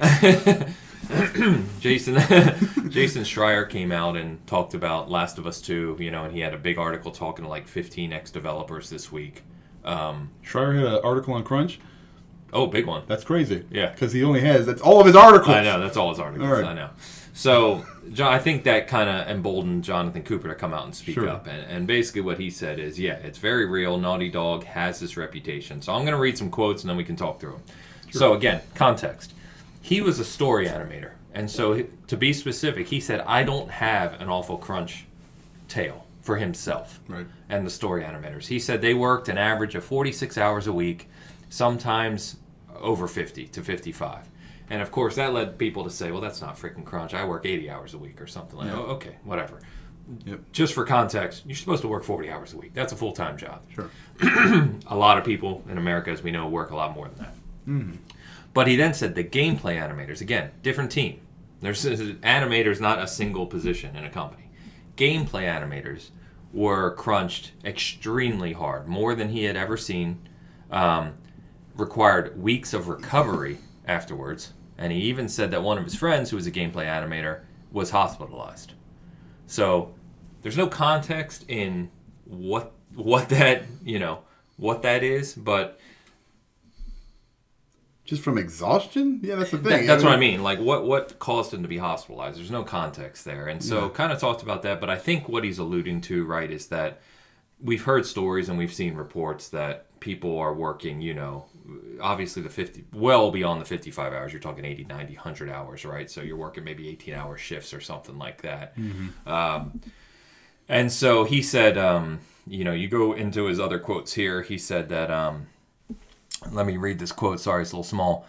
Jason Schreier came out and talked about Last of Us 2, and he had a big article talking to like 15 ex-developers this week. Schreier had an article on Crunch? Oh, big one. That's crazy. Yeah. Because that's all of his articles. I know, that's all his articles. All right. I know. So, I think that kind of emboldened Jonathan Cooper to come out and speak up. And basically what he said is, it's very real. Naughty Dog has this reputation. So I'm going to read some quotes and then we can talk through them. Sure. So again, context. He was a story animator. And so to be specific, he said, I don't have an awful crunch tale for himself and the story animators. He said they worked an average of 46 hours a week, sometimes over 50 to 55. And of course, that led people to say, well, that's not freaking crunch. I work 80 hours a week or something like that. Oh, okay, whatever. Yep. Just for context, you're supposed to work 40 hours a week. That's a full-time job. Sure. A lot of people in America, as we know, work a lot more than that. Mm-hmm. But he then said the gameplay animators, again, different team. There's animators, not a single position in a company. Gameplay animators were crunched extremely hard, more than he had ever seen, required weeks of recovery afterwards. And he even said that one of his friends, who was a gameplay animator, was hospitalized. So there's no context in what that is, but just from exhaustion. Yeah, that's the thing. That's what I mean. Like what caused him to be hospitalized? There's no context there, and so kind of talked about that. But I think what he's alluding to, right, is that we've heard stories and we've seen reports that people are working, obviously well beyond the 55 hours. You're talking 80, 90, 100 hours, right? So you're working maybe 18-hour shifts or something like that. Mm-hmm. And so he said, you go into his other quotes here. He said that, let me read this quote. Sorry, it's a little small.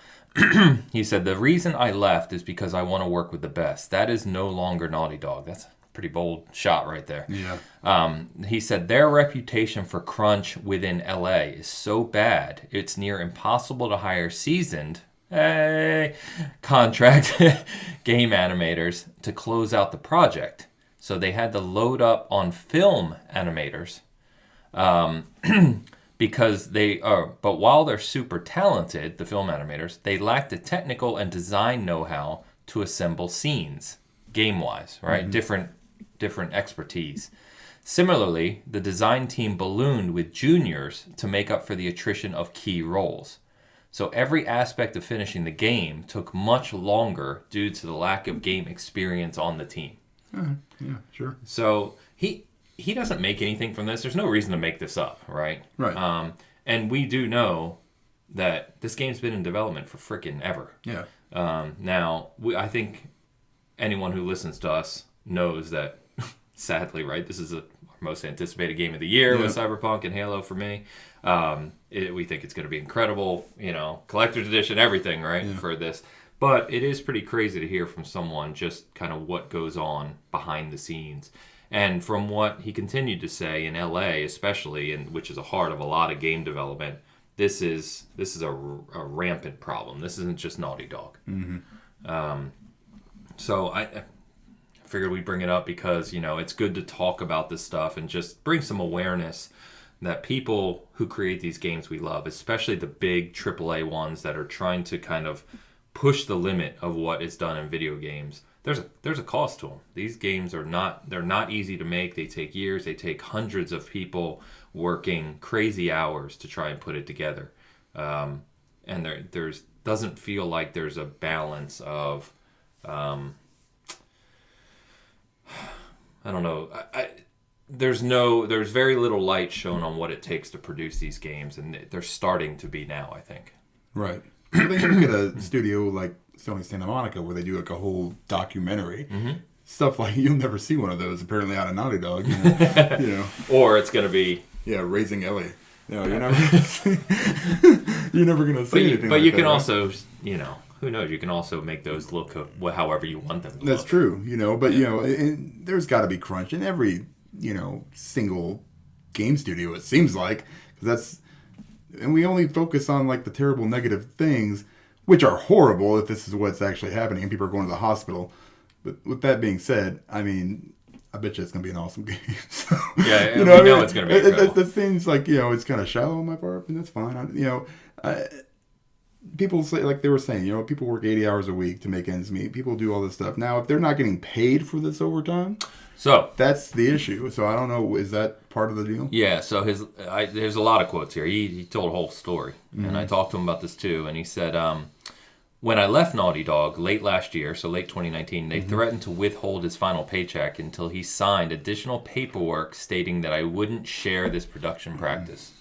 He said, "The reason I left is because I want to work with the best. That is no longer Naughty Dog." That's pretty bold shot right there. Yeah. He said their reputation for crunch within LA is so bad, it's near impossible to hire seasoned contract game animators to close out the project. So they had to load up on film animators because but while they're super talented, the film animators, they lack the technical and design know-how to assemble scenes game-wise, right? Mm-hmm. Different expertise. Similarly, the design team ballooned with juniors to make up for the attrition of key roles. So every aspect of finishing the game took much longer due to the lack of game experience on the team. Yeah, sure. So he doesn't make anything from this. There's no reason to make this up, right? Right. And we do know that this game's been in development for frickin' ever. Yeah. Now, I think anyone who listens to us knows that, sadly, right, this is our most anticipated game of the year with Cyberpunk and Halo for me. We think it's going to be incredible, collector's edition, everything, right, for this. But it is pretty crazy to hear from someone just kind of what goes on behind the scenes. And from what he continued to say in LA, especially, and which is a heart of a lot of game development, this is a rampant problem. This isn't just Naughty Dog. Mm-hmm. So I figured we'd bring it up because, it's good to talk about this stuff and just bring some awareness that people who create these games we love, especially the big AAA ones that are trying to kind of push the limit of what is done in video games, there's a cost to them. These games they're not easy to make. They take years. They take hundreds of people working crazy hours to try and put it together. And there's doesn't feel like there's a balance of I don't know. There's very little light shown on what it takes to produce these games, and they're starting to be now, I think. Right. I think you look at a studio like Sony Santa Monica where they do like a whole documentary. Mm-hmm. Stuff like you'll never see one of those apparently out of Naughty Dog. Or it's going to be Raising Ellie. You're never gonna see anything. But you can also, who knows? You can also make those look however you want them to look. That's true, but and there's got to be crunch in every single game studio. It seems like and we only focus on like the terrible negative things, which are horrible if this is what's actually happening and people are going to the hospital. But with that being said, I mean, I bet you it's going to be an awesome game. So, we know it's going to be incredible. That seems like, it's kind of shallow on my part, and that's fine. People say, like they were saying, people work 80 hours a week to make ends meet. People do all this stuff. Now, if they're not getting paid for this overtime, so that's the issue. So I don't know, is that part of the deal? Yeah, so there's a lot of quotes here. He told a whole story, and I talked to him about this too, and he said, when I left Naughty Dog late last year, so late 2019, they threatened to withhold his final paycheck until he signed additional paperwork stating that I wouldn't share this production practice.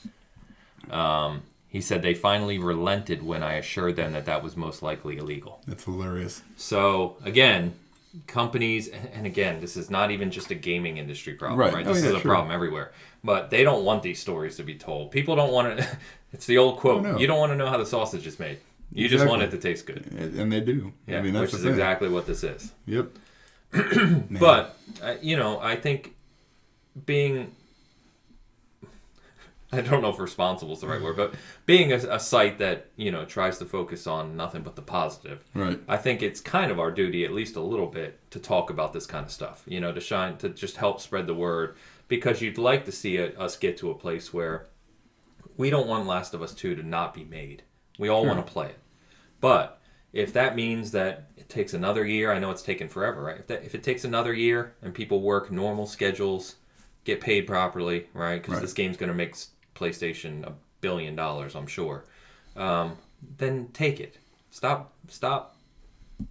He said they finally relented when I assured them that was most likely illegal. That's hilarious. So, again, companies, and again, this is not even just a gaming industry problem, right? This is a problem everywhere. But they don't want these stories to be told. People don't want to, it's the old quote, you don't want to know how the sausage is made. You just want it to taste good. And they do. Yeah, which is exactly what this is. Yep. But, I think being, I don't know if responsible is the right word, but being a site that, tries to focus on nothing but the positive, right? I think it's kind of our duty, at least a little bit, to talk about this kind of stuff, to just help spread the word, because you'd like to see us get to a place where we don't want Last of Us 2 to not be made. We all want to play it. But if that means that it takes another year, I know it's taken forever, right? If it takes another year and people work normal schedules, get paid properly, right? Because this game's going to make PlayStation $1 billion, I'm sure. Then take it. Stop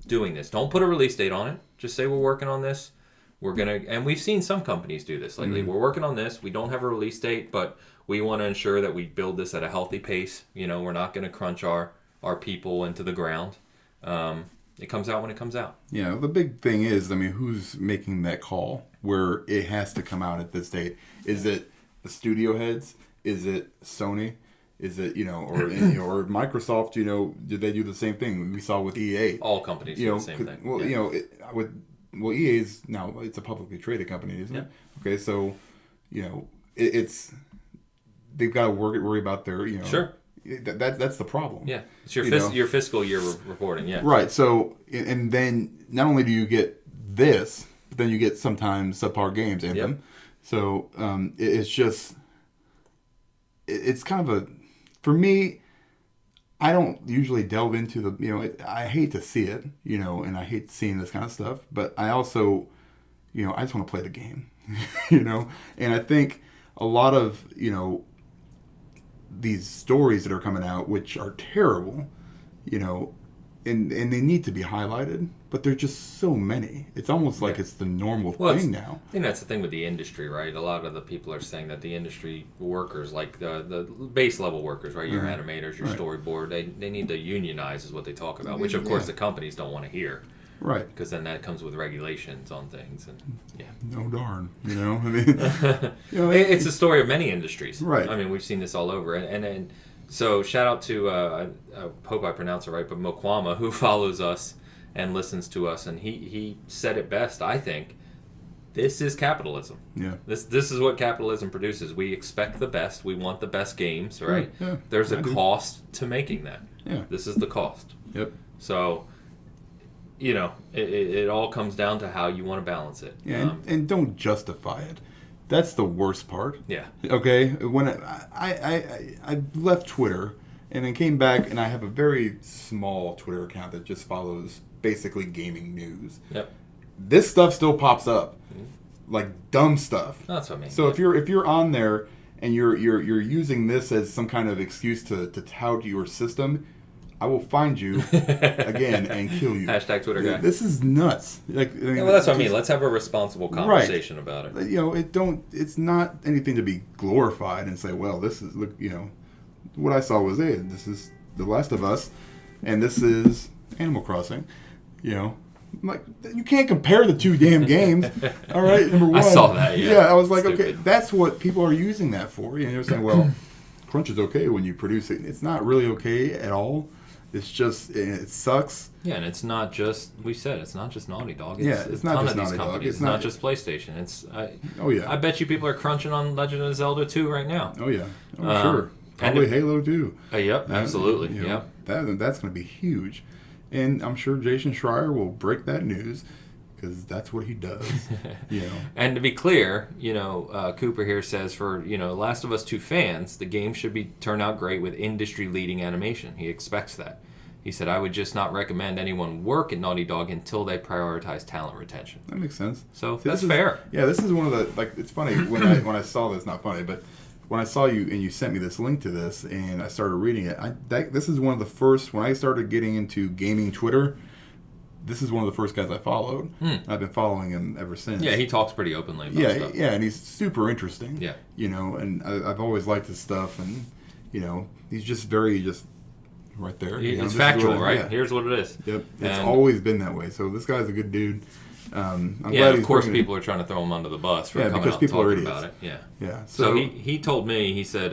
doing this. Don't put a release date on it. Just say we're working on this. And we've seen some companies do this lately. We're working on this. We don't have a release date, but we want to ensure that we build this at a healthy pace. We're not going to crunch our people into the ground. It comes out when it comes out. Yeah, the big thing is, who's making that call where it has to come out at this date? Is it the studio heads? Is it Sony? Is it, or Microsoft, did they do the same thing? We saw with EA. All companies do the same thing. Well, EA's now, it's a publicly traded company, isn't it? Okay, so, it's, they've got to worry about their, Sure. That's the problem. Yeah, it's your your fiscal year reporting. Yeah, right. So, and then not only do you get this, but then you get sometimes subpar games in them. So it's just it's kind of for me. I don't usually delve into the I hate to see it and I hate seeing this kind of stuff. But I also I just want to play the game, and I think a lot of these stories that are coming out, which are terrible, and they need to be highlighted, but there's just so many. It's almost like it's the normal thing now. I think that's the thing with the industry, right? A lot of the people are saying that the industry workers, like the base level workers, right? Your animators, your storyboard, they need to unionize is what they talk about, which of course the companies don't want to hear. Right. Because then that comes with regulations on things. And no darn. It's a story of many industries. Right. We've seen this all over. And so shout out to, I hope I pronounce it right, but Mokwama, who follows us and listens to us. And he said it best, I think. This is capitalism. Yeah. This is what capitalism produces. We expect the best. We want the best games, right? Yeah. There's a cost to making that. Yeah. This is the cost. Yep. So... it all comes down to how you want to balance it. Yeah, and don't justify it. That's the worst part. Yeah. Okay? When I left Twitter and then came back, and I have a very small Twitter account that just follows basically gaming news. Yep. This stuff still pops up. Like dumb stuff. That's what I mean. So if you're on there and you're using this as some kind of excuse to tout your system, I will find you again and kill you. Hashtag Twitter guy. This is nuts. That's what I mean. Let's have a responsible conversation about it. It's not anything to be glorified and say, well, this is what I saw was this is The Last of Us, and this is Animal Crossing. Like, you can't compare the two damn games. All right, number one. I saw that. Yeah. I was like, stupid. Okay, that's what people are using that for. They're saying, well, crunch is okay when you produce it. It's not really okay at all. It's just, it sucks. Yeah, and it's not just, we said, it's not just Naughty Dog. It's not just Naughty Dog. It's not just PlayStation. I bet you people are crunching on Legend of Zelda 2 right now. Oh, yeah. Sure. Probably Halo 2. Yep, absolutely. Yep. That's going to be huge. And I'm sure Jason Schreier will break that news because that's what he does. And to be clear, Cooper here says for, Last of Us 2 fans, the game should turn out great with industry-leading animation. He expects that. He said, I would just not recommend anyone work at Naughty Dog until they prioritize talent retention. That makes sense. So that's fair. Yeah, this is one of the, it's funny, when I saw this, not funny, but when I saw you and you sent me this link to this and I started reading it, this is one of the first, when I started getting into gaming Twitter, this is one of the first guys I followed. I've been following him ever since. Yeah, he talks pretty openly about stuff. Yeah, and he's super interesting. Yeah. And I've always liked his stuff, and, he's just very right there. It's factual, right? Yeah. Here's what it is. Yep. It's always been that way. So this guy's a good dude. I'm glad of course people are trying to throw him under the bus for coming out and talking about it. Yeah. Yeah. So he told me, he said,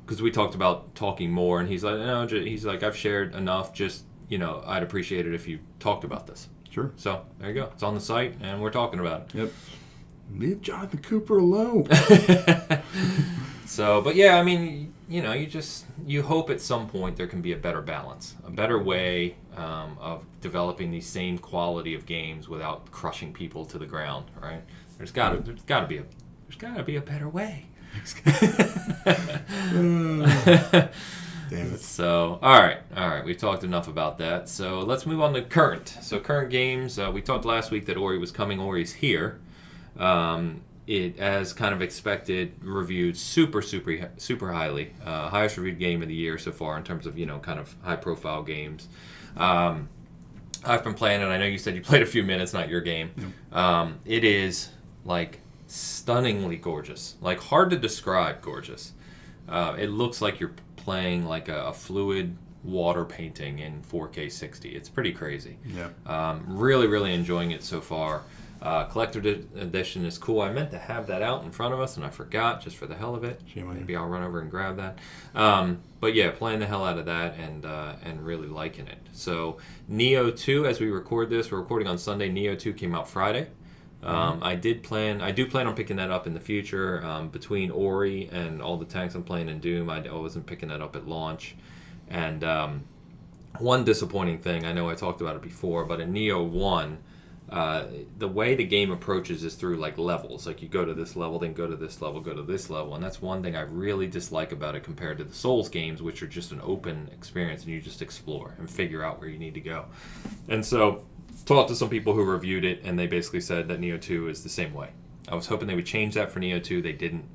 because we talked about talking more, and he's like, no, he's like, I've shared enough, just, I'd appreciate it if you talked about this. Sure. So there you go. It's on the site, and we're talking about it. Yep. Leave Jonathan Cooper alone. So, but yeah, you hope at some point there can be a better balance, a better way of developing the same quality of games without crushing people to the ground, right? There's got to be a better way. Damn it. So, all right. We talked enough about that. So let's move on to current. So current games. We talked last week that Ori was coming. Ori's here. It, as kind of expected, reviewed super highly. Highest reviewed game of the year so far in terms of, kind of high-profile games. I've been playing it. I know you said you played a few minutes, not your game. Nope. It is, stunningly gorgeous. Hard to describe gorgeous. It looks like you're playing, a fluid water painting in 4K 60. It's pretty crazy. Yeah. Really enjoying it so far. Collector edition is cool. I meant to have that out in front of us, and I forgot just for the hell of it. Maybe I'll run over and grab that. But yeah, playing the hell out of that and really liking it. So Neo 2, as we record this, we're recording on Sunday. Neo 2 came out Friday. I do plan on picking that up in the future. Between Ori and all the tanks I'm playing in Doom, I wasn't picking that up at launch. And one disappointing thing, I know I talked about it before, but in Neo 1, the way the game approaches is through levels. You go to this level, then go to this level, go to this level, and that's one thing I really dislike about it compared to the Souls games, which are just an open experience and you just explore and figure out where you need to go. And so, talked to some people who reviewed it, and they basically said that Neo 2 is the same way. I was hoping they would change that for Neo 2. They didn't,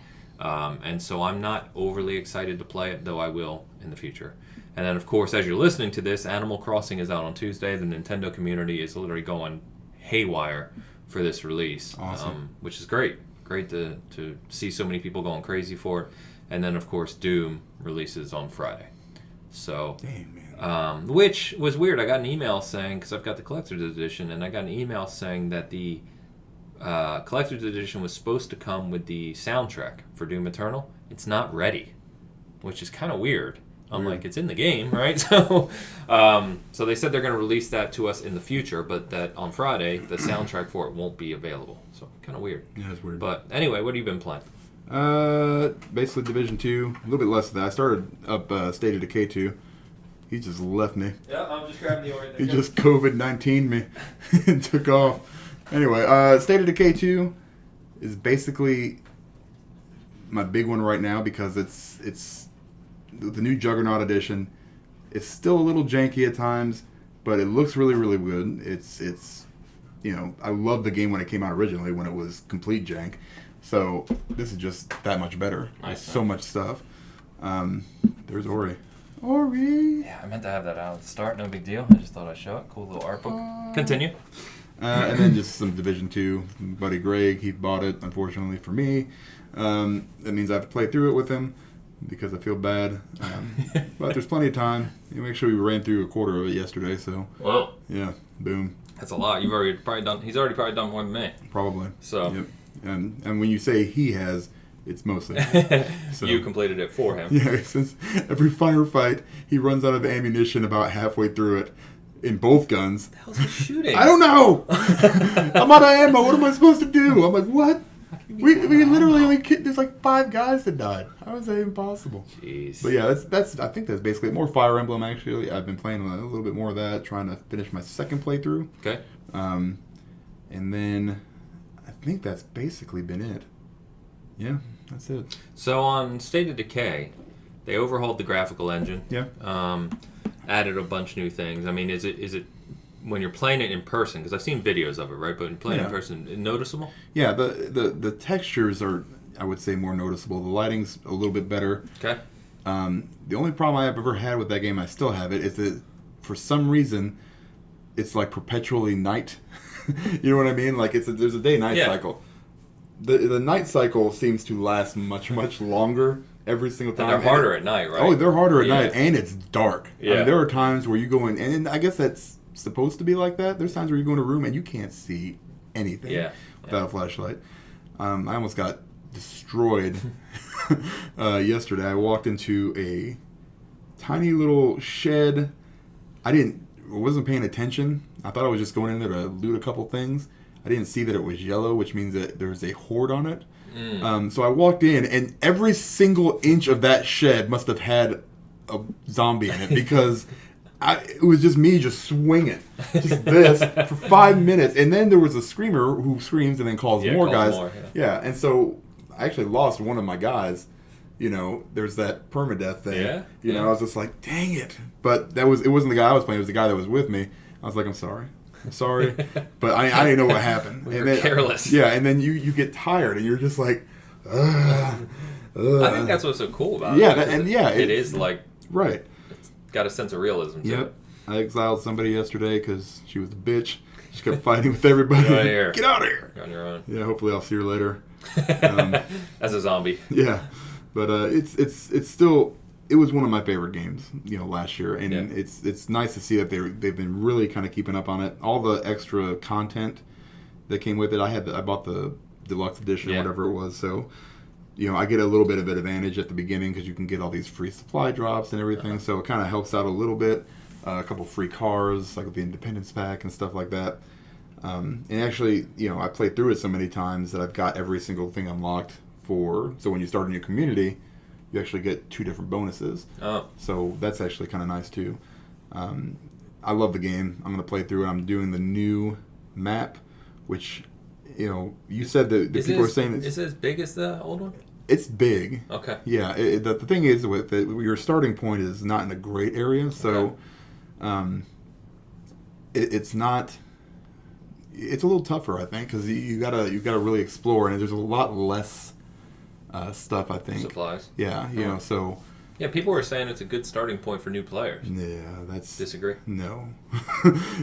and so I'm not overly excited to play it, though I will in the future. And then, of course, as you're listening to this, Animal Crossing is out on Tuesday. The Nintendo community is literally going haywire for this release. Awesome. Which is great to see so many people going crazy for it. And then of course Doom releases on Friday, so dang, man. Which was weird. I got an email saying, because I've got the collector's edition, and I got an email saying that the collector's edition was supposed to come with the soundtrack for Doom Eternal. It's not ready, which is kind of weird. I'm like, it's in the game, right? So they said they're going to release that to us in the future, but that on Friday, the soundtrack for it won't be available. So kind of weird. Yeah, it's weird. But anyway, what have you been playing? Basically Division 2, a little bit less of that. I started up State of Decay 2. He just left me. Yeah, I'm just grabbing the order. He just COVID-19 me and took off. Anyway, State of Decay 2 is basically my big one right now because it's the new Juggernaut edition. It's still a little janky at times, but it looks really good. It's I loved the game when it came out originally when it was complete jank. So this is just that much better. Nice. So much stuff. There's Ori. Ori. Yeah, I meant to have that out at the start. No big deal. I just thought I'd show it. Cool little art book. Continue. And then just some Division 2. Buddy Greg, he bought it, unfortunately for me. That means I have to play through it with him because I feel bad. But there's plenty of time. Make sure we ran through a quarter of it yesterday, so... Whoa. Yeah, boom. That's a lot. He's already probably done more than me. Probably. So... Yep. And when you say he has, it's mostly. So, you completed it for him. Yeah, since every firefight, he runs out of ammunition about halfway through it in both guns. What the hell's he shooting? I don't know! I'm out of ammo. What am I supposed to do? I'm like, what? We literally only there's 5 guys that died. How is that even possible? Jeez. But yeah, that's I think that's basically it. More Fire Emblem actually. I've been playing a little bit more of that, trying to finish my second playthrough. Okay. And then I think that's basically been it. Yeah, that's it. So on State of Decay, they overhauled the graphical engine. Yeah. Added a bunch of new things. I mean, is it when you're playing it in person? Because I've seen videos of it, right? But when playing in person, noticeable? Yeah, the textures are, I would say, more noticeable. The lighting's a little bit better. Okay. The only problem I've ever had with that game, I still have it, is that for some reason, it's perpetually night. You know what I mean? There's a day-night cycle. The night cycle seems to last much longer every single time. And they're harder at night, right? Oh, they're harder at night, and it's dark. Yeah. I mean, there are times where you go in, and I guess that's supposed to be like that. There's times where you go in a room and you can't see anything without a flashlight. I almost got destroyed yesterday. I walked into a tiny little shed. I wasn't paying attention. I thought I was just going in there to loot a couple things. I didn't see that it was yellow, which means that there's a horde on it. So I walked in, and every single inch of that shed must have had a zombie in it because it was just me just swinging, just this, for 5 minutes. And then there was a screamer who screams and then calls more guys. Yeah, and so I actually lost one of my guys there's that permadeath thing. Yeah. I was just like, dang it. But it wasn't the guy I was playing, it was the guy that was with me. I was like, I'm sorry. But I didn't know what happened. We were careless. Yeah, and then you get tired and you're just like, ugh. I think that's what's so cool about it. It is like... Right. It's got a sense of realism to it. I exiled somebody yesterday because she was a bitch. She kept fighting with everybody. Get out of here. Get out of here. You're on your own. Yeah, hopefully I'll see her later. As a zombie. Yeah. But it's still... It was one of my favorite games, last year, and it's nice to see that they've been really kind of keeping up on it. All the extra content that came with it, I bought the deluxe edition or whatever it was, so I get a little bit of an advantage at the beginning because you can get all these free supply drops and everything, so it kind of helps out a little bit. A couple free cars, like with the Independence Pack and stuff like that. And actually, I played through it so many times that I've got every single thing unlocked so when you start a new community, you actually get 2 different bonuses. Oh. So that's actually kind of nice too. I love the game. I'm going to play through it. I'm doing the new map, which, you said that the people are saying... Is it as big as the old one? It's big. Okay. Yeah. The thing is with it, your starting point is not in a great area, so it's not... It's a little tougher, I think, because you gotta really explore, and there's a lot less... stuff, I think. Supplies. Yeah, so... Yeah, people were saying it's a good starting point for new players. Yeah, that's... Disagree? No.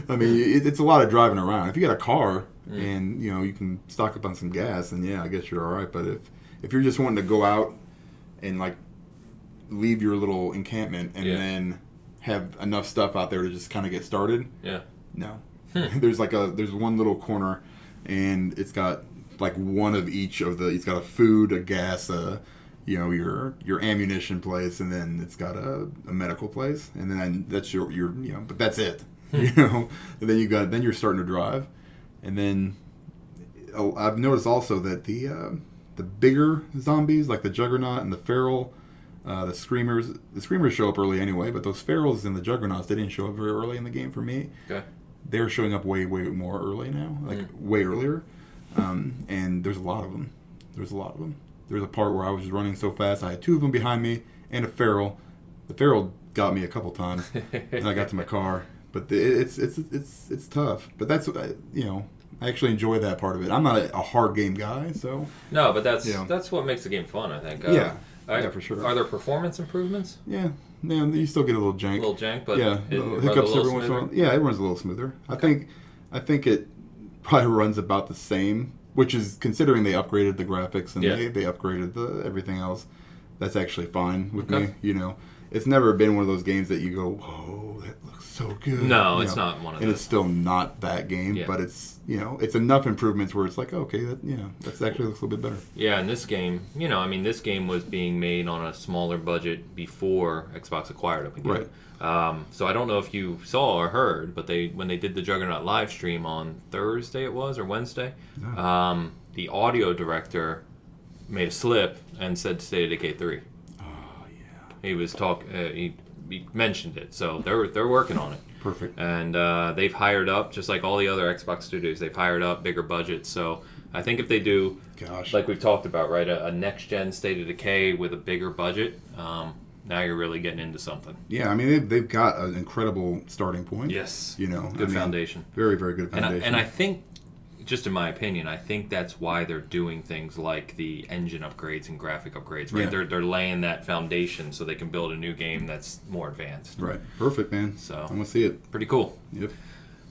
I mean, it's a lot of driving around. If you got a car and, you can stock up on some gas, then I guess you're all right. But if you're just wanting to go out and, leave your little encampment and then have enough stuff out there to just kind of get started... Yeah. No. There's one little corner, and it's got... one of each of the... It's got a food, a gas, your ammunition place, and then it's got a medical place, and then that's your but that's it. And then you're starting to drive, and then I've noticed also that the bigger zombies, like the Juggernaut and the Feral, the Screamers show up early anyway, but those Ferals and the Juggernauts, they didn't show up very early in the game for me. Okay. They're showing up way more early now, way earlier. And there's a lot of them. There's a part where I was just running so fast, I had 2 of them behind me and a Feral. The Feral got me a couple times, and I got to my car. But it's tough. But that's I actually enjoy that part of it. I'm not a hard game guy, so no, but that's what makes the game fun, I think. Yeah, for sure. Are there performance improvements? Yeah, you still get a little jank. But hiccups every once in a while. Yeah, it runs a little smoother. Okay. I think it probably runs about the same, which is considering they upgraded the graphics and they upgraded everything else. That's actually fine with me. It's never been one of those games that you go, whoa, that looks so good. No, it's not one of those. And it's still not that game, but it's it's enough improvements where it's like, okay, that actually looks a little bit better. Yeah, and this game, this game was being made on a smaller budget before Xbox acquired it again. Right. So I don't know if you saw or heard, but when they did the Juggernaut live stream on Thursday or Wednesday, the audio director made a slip and said State of Decay 3. Oh yeah. He was he mentioned it, so they're working on it. Perfect. And they've hired up, just like all the other Xbox studios, they've hired up bigger budgets. So I think if they do, like we've talked about, right, a next gen State of Decay with a bigger budget. Now you're really getting into something. Yeah, I mean, they've got an incredible starting point. Yes. Good foundation. Very, very good foundation. And I think, just in my opinion, I think that's why they're doing things like the engine upgrades and graphic upgrades, right? Yeah. They're laying that foundation so they can build a new game that's more advanced. Right. Perfect, man. So I'm going to see it. Pretty cool. Yep.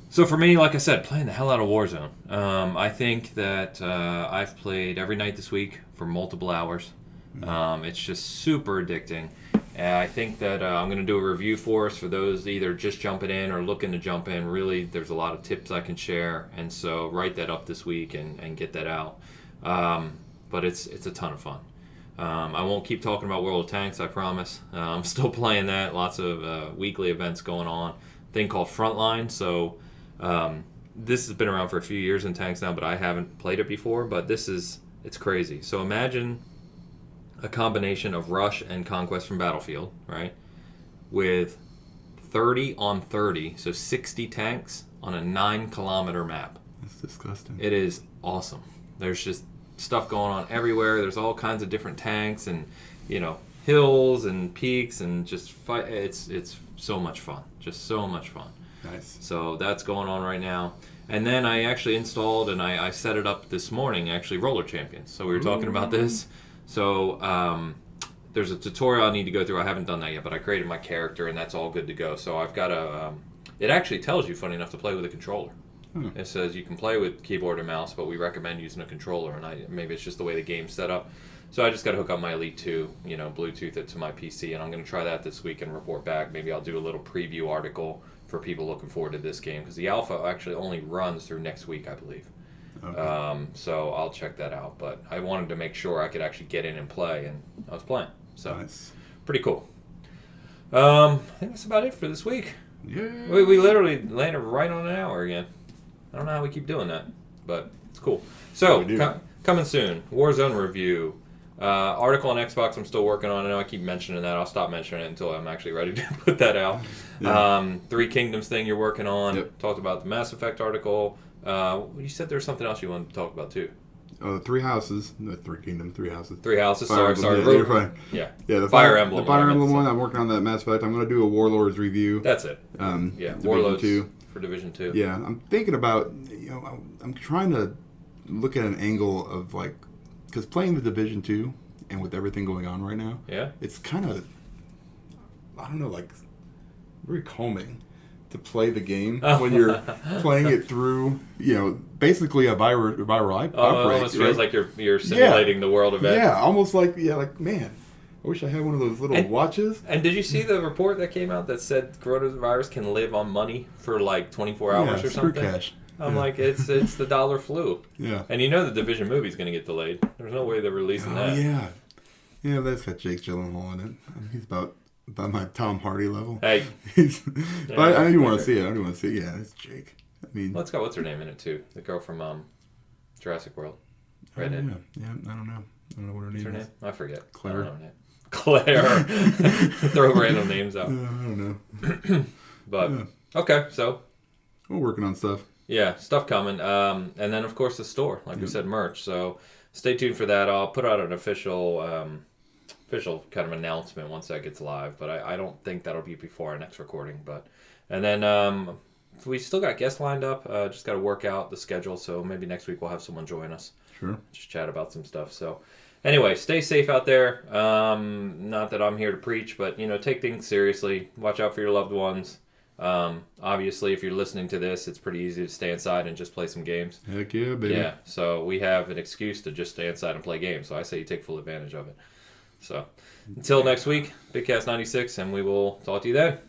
So for me, like I said, playing the hell out of Warzone. I think that I've played every night this week for multiple hours. It's just super addicting. I think that I'm going to do a review for us for those either just jumping in or looking to jump in. Really, there's a lot of tips I can share, and so write that up this week and get that out. But it's a ton of fun. I won't keep talking about World of Tanks, I promise. I'm still playing that. Lots of weekly events going on. Thing called Frontline. So this has been around for a few years in Tanks now, but I haven't played it before. But it's crazy. So imagine a combination of Rush and Conquest from Battlefield, right? With 30 on 30, so 60 tanks on a 9-kilometer map. That's disgusting. It is awesome. There's just stuff going on everywhere. There's all kinds of different tanks, and hills and peaks and just fight. It's so much fun. Just so much fun. Nice. So that's going on right now. And then I actually installed and I set it up this morning, actually, Roller Champions. So we were talking about this. So there's a tutorial I need to go through. I haven't done that yet, but I created my character, and that's all good to go. So I've got it actually tells you, funny enough, to play with a controller. It says you can play with keyboard and mouse, but we recommend using a controller. And maybe it's just the way the game's set up. So I just got to hook up my Elite 2, Bluetooth it to my PC, and I'm going to try that this week and report back. Maybe I'll do a little preview article for people looking forward to this game, because the alpha actually only runs through next week, I believe. Okay. So I'll check that out. But I wanted to make sure I could actually get in and play, and I was playing. So nice. Pretty cool. I think that's about it for this week. Yeah. We literally landed right on an hour again. I don't know how we keep doing that, but it's cool. So, coming soon, Warzone review. Article on Xbox I'm still working on. I know I keep mentioning that. I'll stop mentioning it until I'm actually ready to put that out. Yeah. Three Kingdoms thing you're working on. Yep. Talked about the Mass Effect article. You said there was something else you wanted to talk about too. Three houses. No, Three Kingdoms, Three houses. Three houses. Fire sorry. Yeah, you're fine. Yeah. Yeah. The Fire Emblem. The Fire Emblem one. I'm working on that Mass Effect. I'm going to do a Warlords review. That's it. Warlords 2. For Division 2. Yeah, I'm thinking about, I'm trying to look at an angle of because playing the Division 2 and with everything going on right now, it's kind of, I don't know, very calming to play the game when you're playing it through, basically a viral outbreak. It almost feels like you're simulating the world event. Yeah, almost man, I wish I had one of those little watches. And did you see the report that came out that said coronavirus can live on money for 24 hours or something? Cash. I'm like, it's the dollar flu. Yeah. And the Division movie's going to get delayed. There's no way they're releasing that. Yeah. Yeah, that's got Jake Gyllenhaal in it. He's about my Tom Hardy level. Hey. But I know you want to see it. I do want to see it. Yeah, it's Jake. Well, it's got what's her name in it too? The girl from Jurassic World. Redhead. Yeah, I don't know. I don't know what her name is. I forget. Claire. I don't know her name. Claire. Throw random names out. I don't know. But, okay, so. We're working on stuff. Yeah, stuff coming. And then, of course, the store. Like we said, merch. So stay tuned for that. I'll put out an official kind of announcement once that gets live. But I don't think that'll be before our next recording. And then we still got guests lined up. Just got to work out the schedule. So maybe next week we'll have someone join us. Sure. Just chat about some stuff. So anyway, stay safe out there. Not that I'm here to preach, but, take things seriously. Watch out for your loved ones. Obviously, if you're listening to this, it's pretty easy to stay inside and just play some games. Heck yeah, baby. Yeah, so we have an excuse to just stay inside and play games. So I say you take full advantage of it. So until next week, Bitcast 96, and we will talk to you then.